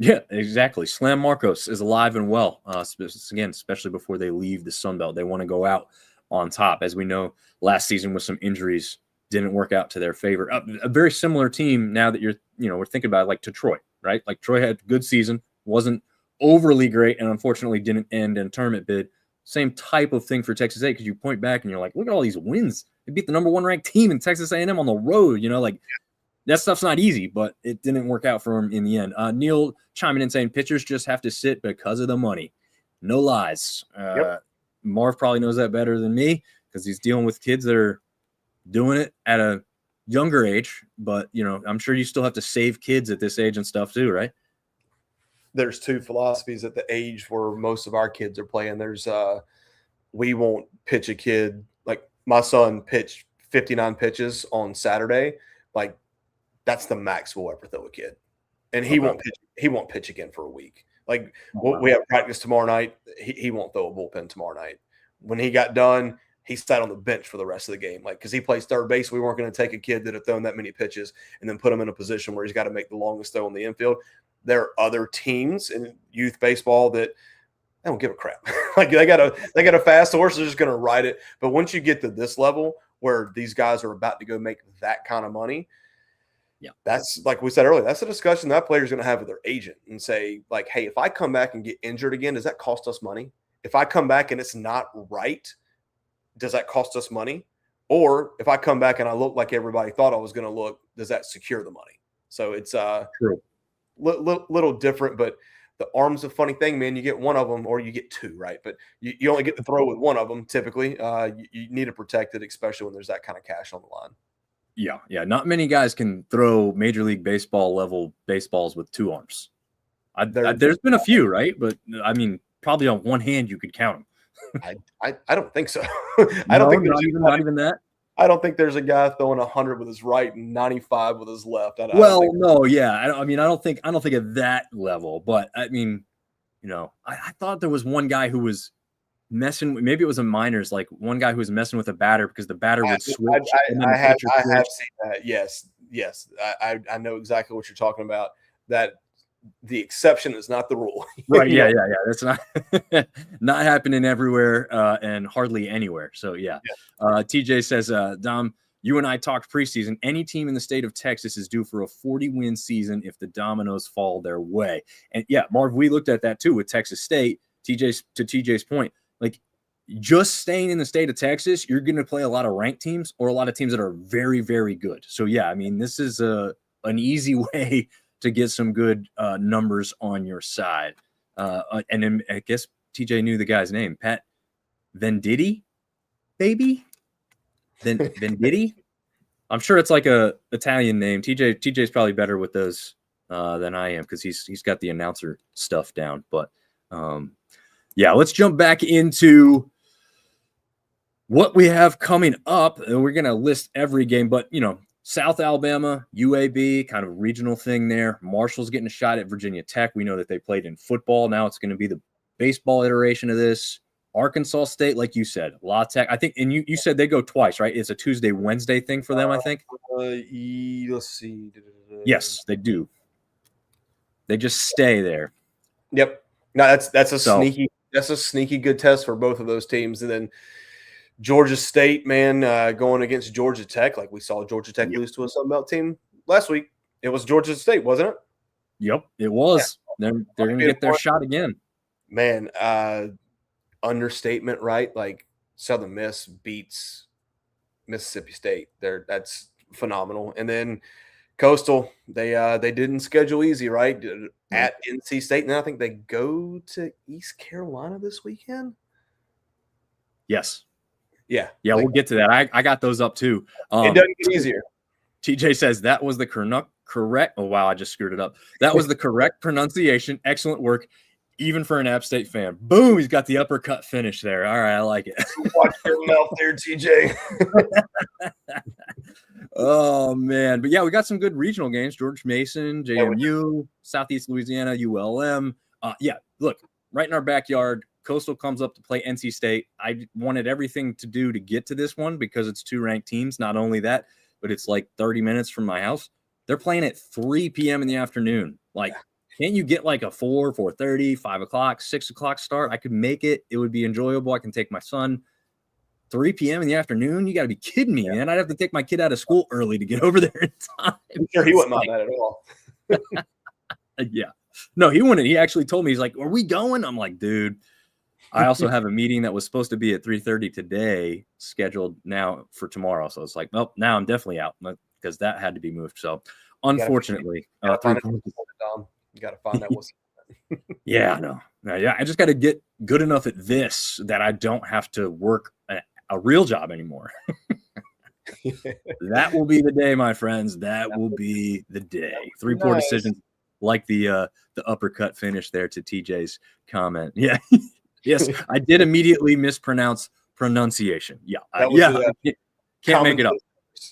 Yeah, exactly. Slam Marcos is alive and well. Again, especially before they leave the Sun Belt, they want to go out on top. As we know, last season with some injuries didn't work out to their favor. A very similar team now that we're thinking about it, like to Troy, right? Like Troy had a good season, wasn't overly great, and unfortunately didn't end in a tournament bid. Same type of thing for Texas A, because you point back and you're like, look at all these wins. They beat the number 1 ranked team in Texas A&M on the road. That stuff's not easy, but it didn't work out for him in the end. Neil chiming in saying pitchers just have to sit because of the money. No lies. Marv probably knows that better than me because he's dealing with kids that are doing it at a younger age. But, I'm sure you still have to save kids at this age and stuff too, right? There's 2 philosophies at the age where most of our kids are playing. There's we won't pitch a kid. Like my son pitched 59 pitches on Saturday. Like, that's the max we'll ever throw a kid, and he won't pitch. He won't pitch again for a week. Like we have practice tomorrow night. He won't throw a bullpen tomorrow night. When he got done, he sat on the bench for the rest of the game. Like because he plays third base, we weren't going to take a kid that had thrown that many pitches and then put him in a position where he's got to make the longest throw in the infield. There are other teams in youth baseball that they don't give a crap. Like they got a fast horse, they're just going to ride it. But once you get to this level where these guys are about to go make that kind of money. Yeah, that's like we said earlier. That's a discussion that player's going to have with their agent and say, like, hey, if I come back and get injured again, does that cost us money? If I come back and it's not right, does that cost us money? Or if I come back and I look like everybody thought I was going to look, does that secure the money? So it's true. Little different, but the arm's a funny thing, man. You get 1 of them or you get 2, right? But you only get to throw with 1 of them typically. You need to protect it, especially when there's that kind of cash on the line. Yeah. Not many guys can throw Major League Baseball level baseballs with 2 arms. There's been a few, right? But I mean, probably on one hand you could count them. I don't think so. I don't think not even that. I don't think there's a guy throwing 100 with his right and 95 with his left. I don't think at that level. But I mean, I thought there was one guy who was messing. Maybe it was a minors, like one guy who was messing with a batter because the batter would switch. I have seen that. Yes. I know exactly what you're talking about. That the exception is not the rule. Right. Yeah. That's not happening everywhere and hardly anywhere. So yeah. TJ says, Dom, you and I talked preseason. Any team in the state of Texas is due for a 40-win season if the dominoes fall their way. And yeah, Marv, we looked at that too with Texas State. To TJ's point, like just staying in the state of Texas, you're going to play a lot of ranked teams or a lot of teams that are very, very good. So yeah, I mean, this is an easy way to get some good numbers on your side. And then I guess TJ knew the guy's name, Pat Venditti, baby. Venditti. I'm sure it's like a Italian name. TJ's probably better with those than I am because he's got the announcer stuff down. But yeah, let's jump back into what we have coming up. And we're going to list every game, but South Alabama, UAB, kind of regional thing there. Marshall's getting a shot at Virginia Tech. We know that they played in football. Now it's going to be the baseball iteration of this. Arkansas State, like you said, La Tech. I think, and you said they go twice, right? It's a Tuesday, Wednesday thing for them, I think. Let's see. Yes, they do. They just stay there. Yep. No, that's a sneaky good test for both of those teams. And then Georgia State, man, going against Georgia Tech, like we saw Georgia Tech lose to a Sun Belt team last week. It was Georgia State, wasn't it? Yep, it was. Yeah. They're going to get their shot again. Man, understatement, right? Like Southern Miss beats Mississippi State. That's phenomenal. And then Coastal, they didn't schedule easy, right? At NC State. And then I think they go to East Carolina this weekend. Yes. Yeah. Yeah, we'll get to that. I got those up too. It doesn't get easier. TJ says that was the correct. Oh, wow. I just screwed it up. That was the correct pronunciation. Excellent work, even for an App State fan. Boom. He's got the uppercut finish there. All right. I like it. Watch your mouth there, TJ. Oh, man. But yeah, we got some good regional games. George Mason, JMU, Southeast Louisiana, ULM. Yeah, look, right in our backyard. Coastal comes up to play NC State. I wanted everything to do to get to this one because it's two ranked teams. Not only that, but it's like 30 minutes from my house. They're playing at 3 p.m. in the afternoon. Like, can't you get like a 4, 4:30, 5 o'clock, 6 o'clock start? I could make it. It would be enjoyable. I can take my son. 3 p.m. in the afternoon? You got to be kidding me, man. I'd have to take my kid out of school early to get over there in time. I'm sure he wouldn't mind that at all. Yeah. No, he wouldn't. He actually told me, he's like, are we going? I'm like, dude, I also have a meeting that was supposed to be at 3:30 today scheduled now for tomorrow. So it's like, nope, now I'm definitely out because that had to be moved. So unfortunately, you got to find out what's yeah, I know. Yeah, I just got to get good enough at this that I don't have to work a real job anymore. That will be the day, my friends. That will be the day. 3 poor decisions, like the uppercut finish there to TJ's comment. Yeah. Yes, I did immediately mispronounce pronunciation. Yeah. Can't make it up.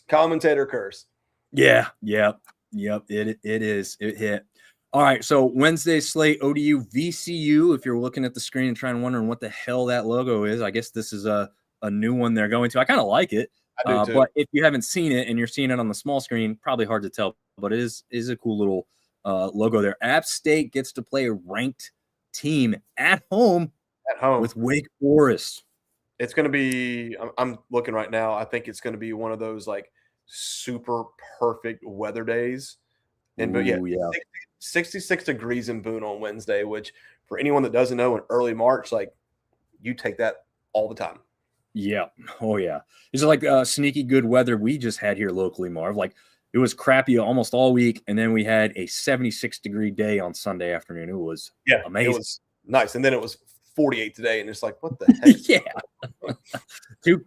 Commentator curse. Yeah. Yep. It is. It hit. All right. So Wednesday slate, ODU VCU. If you're looking at the screen and trying to wondering what the hell that logo is, I guess this is a new one they're going to. I kind of like it. I do too. But if you haven't seen it and you're seeing it on the small screen, probably hard to tell, but it is a cool little logo there. App State gets to play a ranked team at home with Wake Forest. It's going to be, I'm looking right now. I think it's going to be one of those like super perfect weather days. And but yeah, 66 degrees in Boone on Wednesday, which for anyone that doesn't know, in early March, like you take that all the time. Yeah. Oh yeah. Is it like sneaky good weather we just had here locally, Marv? Like it was crappy almost all week, and then we had a 76-degree day on Sunday afternoon. It was amazing. It was nice, and then it was 48 today, and it's like, what the heck? Yeah.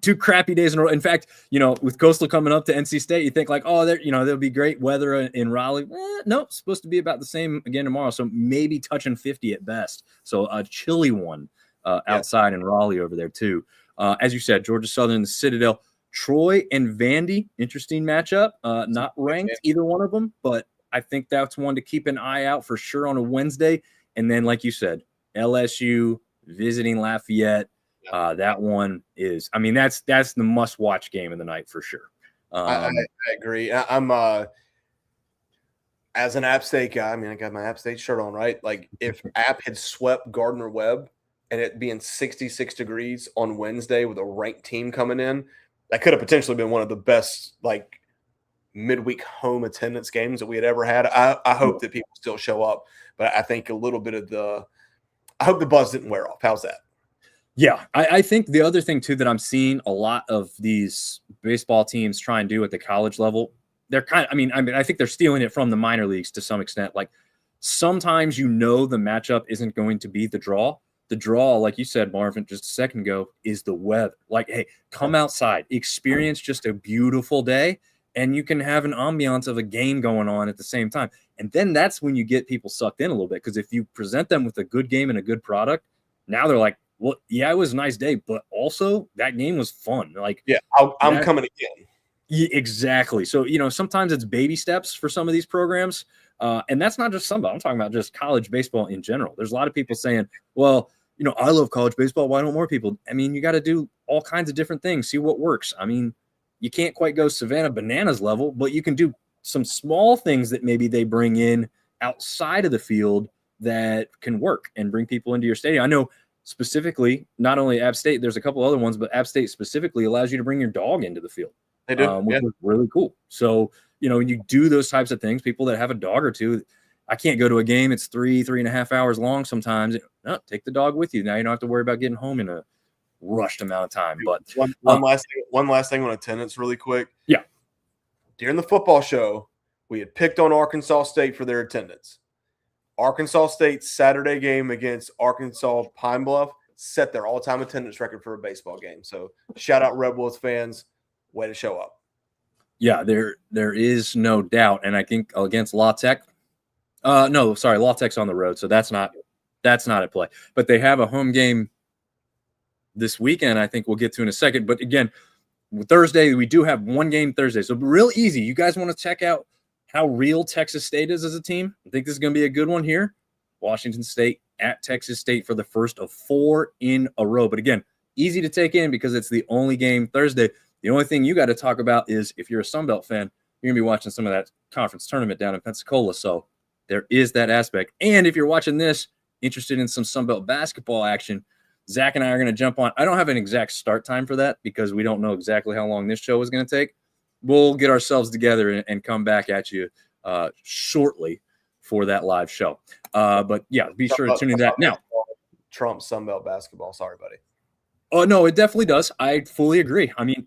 two crappy days in a row. In fact, with Coastal coming up to NC State, you think like, oh, there'll be great weather in Raleigh. No, it's supposed to be about the same again tomorrow. So maybe touching 50 at best. So a chilly one outside in Raleigh over there too. As you said, Georgia Southern, the Citadel, Troy and Vandy, interesting matchup. Not ranked, either one of them, but I think that's one to keep an eye out for sure on a Wednesday. And then, like you said, LSU visiting Lafayette. That one is, that's the must-watch game of the night for sure. I agree. I'm as an App State guy. I got my App State shirt on, right? Like if App had swept Gardner-Webb and it being 66 degrees on Wednesday with a ranked team coming in, that could have potentially been one of the best like midweek home attendance games that we had ever had. I hope that people still show up, but I think a little bit of I hope the buzz didn't wear off. How's that? Yeah, I think the other thing too that I'm seeing a lot of these baseball teams try and do at the college level, they're kind of, I think they're stealing it from the minor leagues to some extent. Like sometimes the matchup isn't going to be the draw. The draw, like you said, Marvin, just a second ago, is the weather. Like, hey, come outside, experience just a beautiful day, and you can have an ambiance of a game going on at the same time. And then that's when you get people sucked in a little bit, because if you present them with a good game and a good product, now they're like, well, yeah, it was a nice day, but also that game was fun. Like, yeah, I'm coming again. Yeah, exactly. So, sometimes it's baby steps for some of these programs. And that's not just somebody. I'm talking about just college baseball in general. There's a lot of people saying, well, I love college baseball. Why don't more people? I mean, you got to do all kinds of different things, see what works. I mean, you can't quite go Savannah Bananas level, but you can do some small things that maybe they bring in outside of the field that can work and bring people into your stadium. I know specifically, not only App State, there's a couple other ones, but App State specifically allows you to bring your dog into the field. They do, which is really cool. So, when you do those types of things, people that have a dog or two, I can't go to a game. It's 3.5 hours long sometimes. No, take the dog with you. Now you don't have to worry about getting home in a rushed amount of time. But one last thing on attendance really quick. Yeah. During the football show, we had picked on Arkansas State for their attendance. Arkansas State's Saturday game against Arkansas Pine Bluff set their all-time attendance record for a baseball game. So shout out Red Wolves fans. Way to show up. Yeah, there is no doubt. And I think against La Tech, La Tech's on the road, so that's not at play. But they have a home game this weekend, I think we'll get to in a second. But again, Thursday, we do have one game Thursday. So real easy. You guys want to check out how real Texas State is as a team? I think this is going to be a good one here. Washington State at Texas State for the first of 4 in a row. But again, easy to take in because it's the only game Thursday. The only thing you got to talk about is if you're a Sunbelt fan, you're going to be watching some of that conference tournament down in Pensacola. So there is that aspect. And if you're watching this, interested in some Sunbelt basketball action, Zach and I are going to jump on. I don't have an exact start time for that because we don't know exactly how long this show is going to take. We'll get ourselves together and come back at you shortly for that live show. But yeah, be sure to tune in to that. Now, Trump Sunbelt basketball. Sorry, buddy. Oh, no, it definitely does. I fully agree. I mean,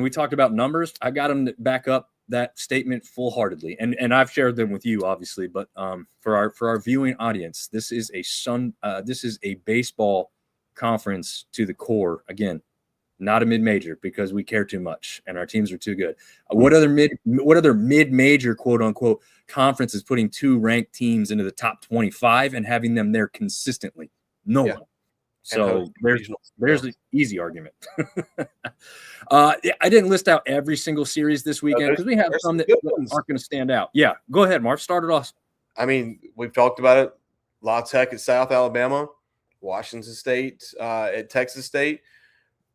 we talked about numbers. I got them to back up that statement full-heartedly, and I've shared them with you, obviously. But for our viewing audience, this is a baseball conference to the core. Again, not a mid-major because we care too much and our teams are too good. What other mid-major quote unquote conference is putting 2 ranked teams into the top 25 and having them there consistently? No one. So there's the easy argument. I didn't list out every single series this weekend because we have some that aren't going to stand out. Yeah, go ahead, Marv. Start it off. I mean, we've talked about it. La Tech at South Alabama, Washington State at Texas State,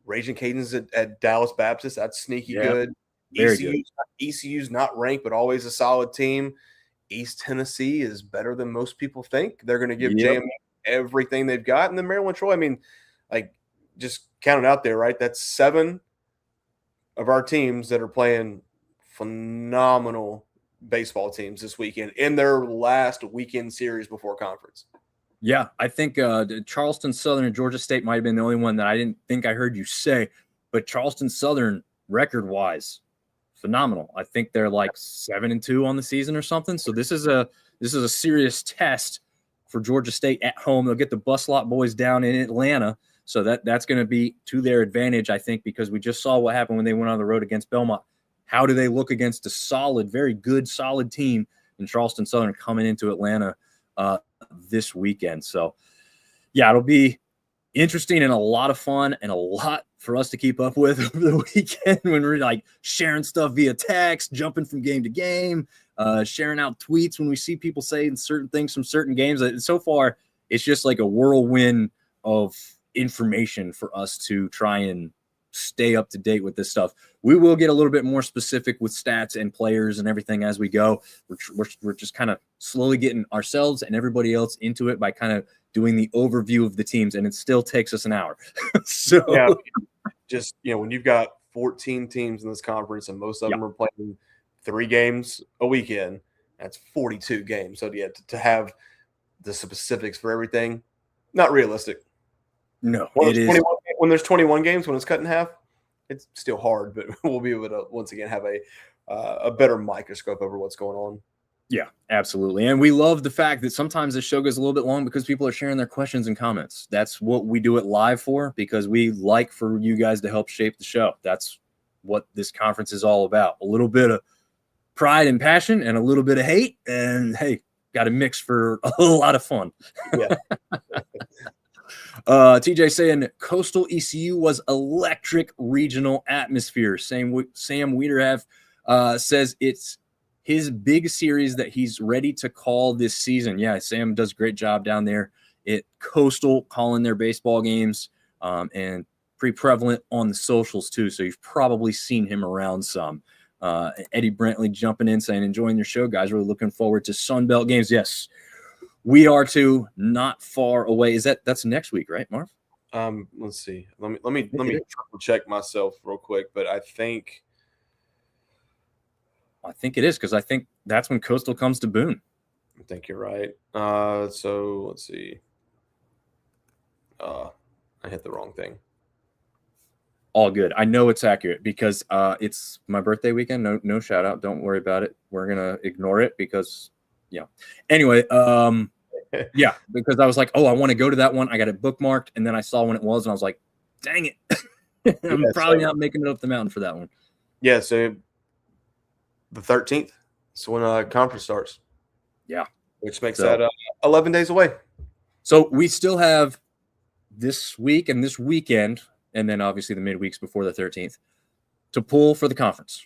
Raging Cajuns at Dallas Baptist. That's sneaky good. ECU's not ranked, but always a solid team. East Tennessee is better than most people think. They're going to give JMU everything they've got. And then Maryland Troy, I mean, like, just count it out there, right? That's 7 of our teams that are playing phenomenal baseball teams this weekend in their last weekend series before conference. Yeah, I think Charleston Southern and Georgia State might have been the only one that I didn't think I heard you say, but Charleston Southern record-wise, phenomenal. I think they're like 7-2 on the season or something. So this is a serious test for Georgia State at home. They'll get the bus lot boys down in Atlanta. So that's going to be to their advantage, I think, because we just saw what happened when they went on the road against Belmont. How do they look against a solid, very good, solid team in Charleston Southern coming into Atlanta this weekend? So, yeah, it'll be interesting and a lot of fun and a lot for us to keep up with over the weekend when we're like sharing stuff via text, jumping from game to game, sharing out tweets when we see people saying certain things from certain games. So far, it's just like a whirlwind of information for us to try and stay up to date with this stuff. We will get a little bit more specific with stats and players and everything as we go. We're just kind of slowly getting ourselves and everybody else into it by kind of doing the overview of the teams, and it still takes us an hour. So yeah, just, when you've got 14 teams in this conference and most of them are playing 3 games a weekend, that's 42 games. So yeah, to have the specifics for everything, not realistic. No, when there's 21 games, when it's cut in half, it's still hard, but we'll be able to once again have a better microscope over what's going on. Yeah, absolutely. And we love the fact that sometimes the show goes a little bit long because people are sharing their questions and comments. That's what we do it live for, because we like for you guys to help shape the show. That's what this conference is all about. A little bit of pride and passion and a little bit of hate. And hey, got to mix for a lot of fun. Yeah. TJ saying Coastal ECU was electric regional atmosphere. Sam Wiederhave says it's his big series that he's ready to call this season. Yeah, Sam does a great job down there Coastal calling their baseball games, and pretty prevalent on the socials too. So you've probably seen him around some. Eddie Brantley jumping in saying, enjoying your show, guys. Really looking forward to Sunbelt games. Yes, we are too. Not far away. That's next week, right, Marv? Let's see. Let me triple check myself real quick, but I think it is, because I think that's when Coastal comes to Boone. I think you're right. So let's see. I hit the wrong thing. All good. I know it's accurate because it's my birthday weekend. No shout out. Don't worry about it. We're gonna ignore it because, yeah. Anyway, yeah, because I was like, oh, I want to go to that one. I got it bookmarked, and then I saw when it was, and I was like, dang it, I'm probably not making it up the mountain for that one. Yeah. So the 13th. So when conference starts. Yeah. Which makes that 11 days away. So we still have this week and this weekend, and then obviously the midweeks before the 13th, to pull for the conference.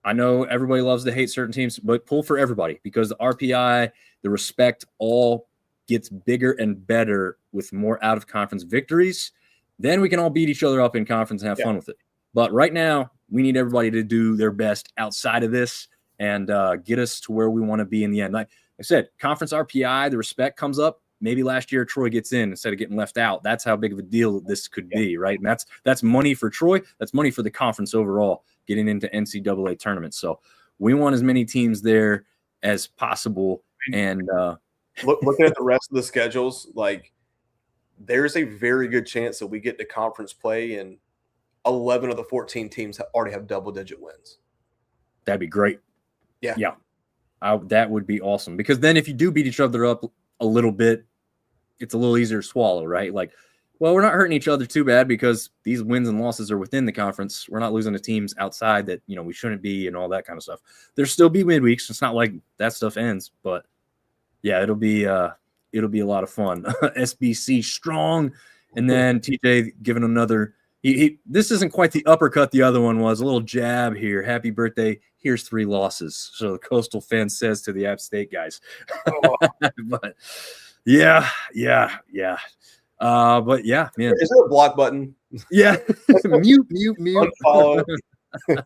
I know everybody loves to hate certain teams, but pull for everybody, because the RPI, the respect, all gets bigger and better with more out-of-conference victories. Then we can all beat each other up in conference and have fun with it. But right now, we need everybody to do their best outside of this and get us to where we want to be in the end. Like I said, conference RPI, the respect comes up. Maybe last year Troy gets in instead of getting left out. That's how big of a deal this could be, right? And that's money for Troy. That's money for the conference overall, getting into NCAA tournaments. So we want as many teams there as possible. And looking at the rest of the schedules, like, there's a very good chance that we get to conference play and 11 of the 14 teams already have double-digit wins. That'd be great. Yeah. That would be awesome, because then if you do beat each other up a little bit, it's a little easier to swallow, right? Like, well, we're not hurting each other too bad because these wins and losses are within the conference. We're not losing to teams outside that, we shouldn't be, and all that kind of stuff. There'll still be midweeks. It's not like that stuff ends, but yeah, it'll be a lot of fun. SBC strong. And then TJ giving another, this isn't quite the uppercut the other one was, a little jab here. Happy birthday. Here's 3 losses. So the Coastal fan says to the App State guys. But yeah. But yeah, man. Is there a block button? Yeah. mute. Unfollow. I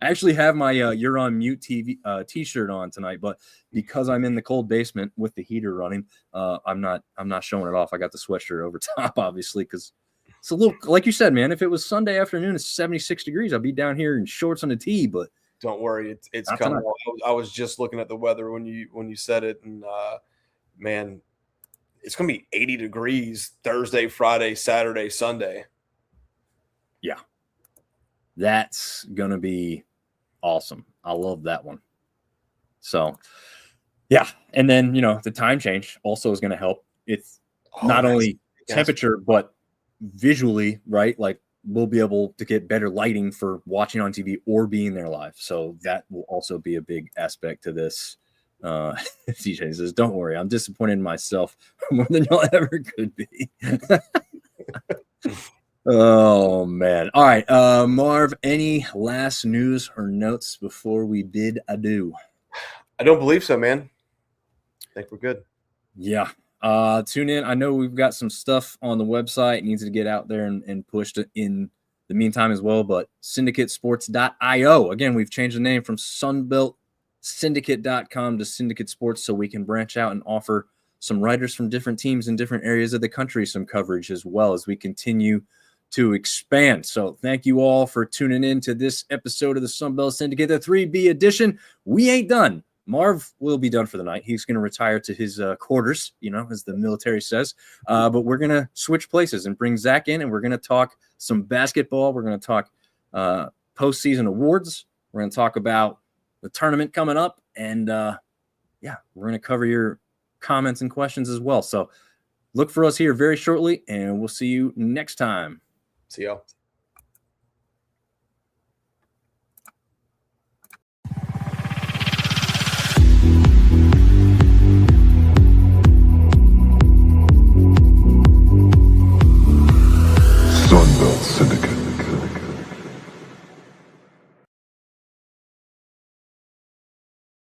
actually have my You're on Mute TV t-shirt on tonight, but because I'm in the cold basement with the heater running, I'm not showing it off. I got the sweatshirt over top, obviously, because it's a little, like you said, man, if it was Sunday afternoon, it's 76 degrees. I'd be down here in shorts on the tee, but don't worry, it's coming. I was just looking at the weather when you said it, and man, it's gonna be 80 degrees Thursday, Friday, Saturday, Sunday. Yeah, that's gonna be awesome. I love that one. So yeah, and then the time change also is going to help. It's not only temperature but visually, right? Like, we'll be able to get better lighting for watching on TV or being there live. So that will also be a big aspect to this. CJ says, don't worry, I'm disappointed in myself more than y'all ever could be. Oh, man. All right. Marv, any last news or notes before we bid adieu? I don't believe so, man. I think we're good. Yeah. Tune in. I know we've got some stuff on the website. It needs to get out there and pushed in the meantime as well, but syndicatesports.io. Again, we've changed the name from sunbeltsyndicate.com to Syndicate Sports, so we can branch out and offer some writers from different teams in different areas of the country some coverage as well as we continue to expand. So thank you all for tuning in to this episode of the Sunbelt Syndicate, the 3B edition. We ain't done. Marv will be done for the night. He's going to retire to his quarters, as the military says. But we're going to switch places and bring Zach in, and we're going to talk some basketball. We're going to talk postseason awards. We're going to talk about the tournament coming up. And, we're going to cover your comments and questions as well. So look for us here very shortly, and we'll see you next time. See y'all.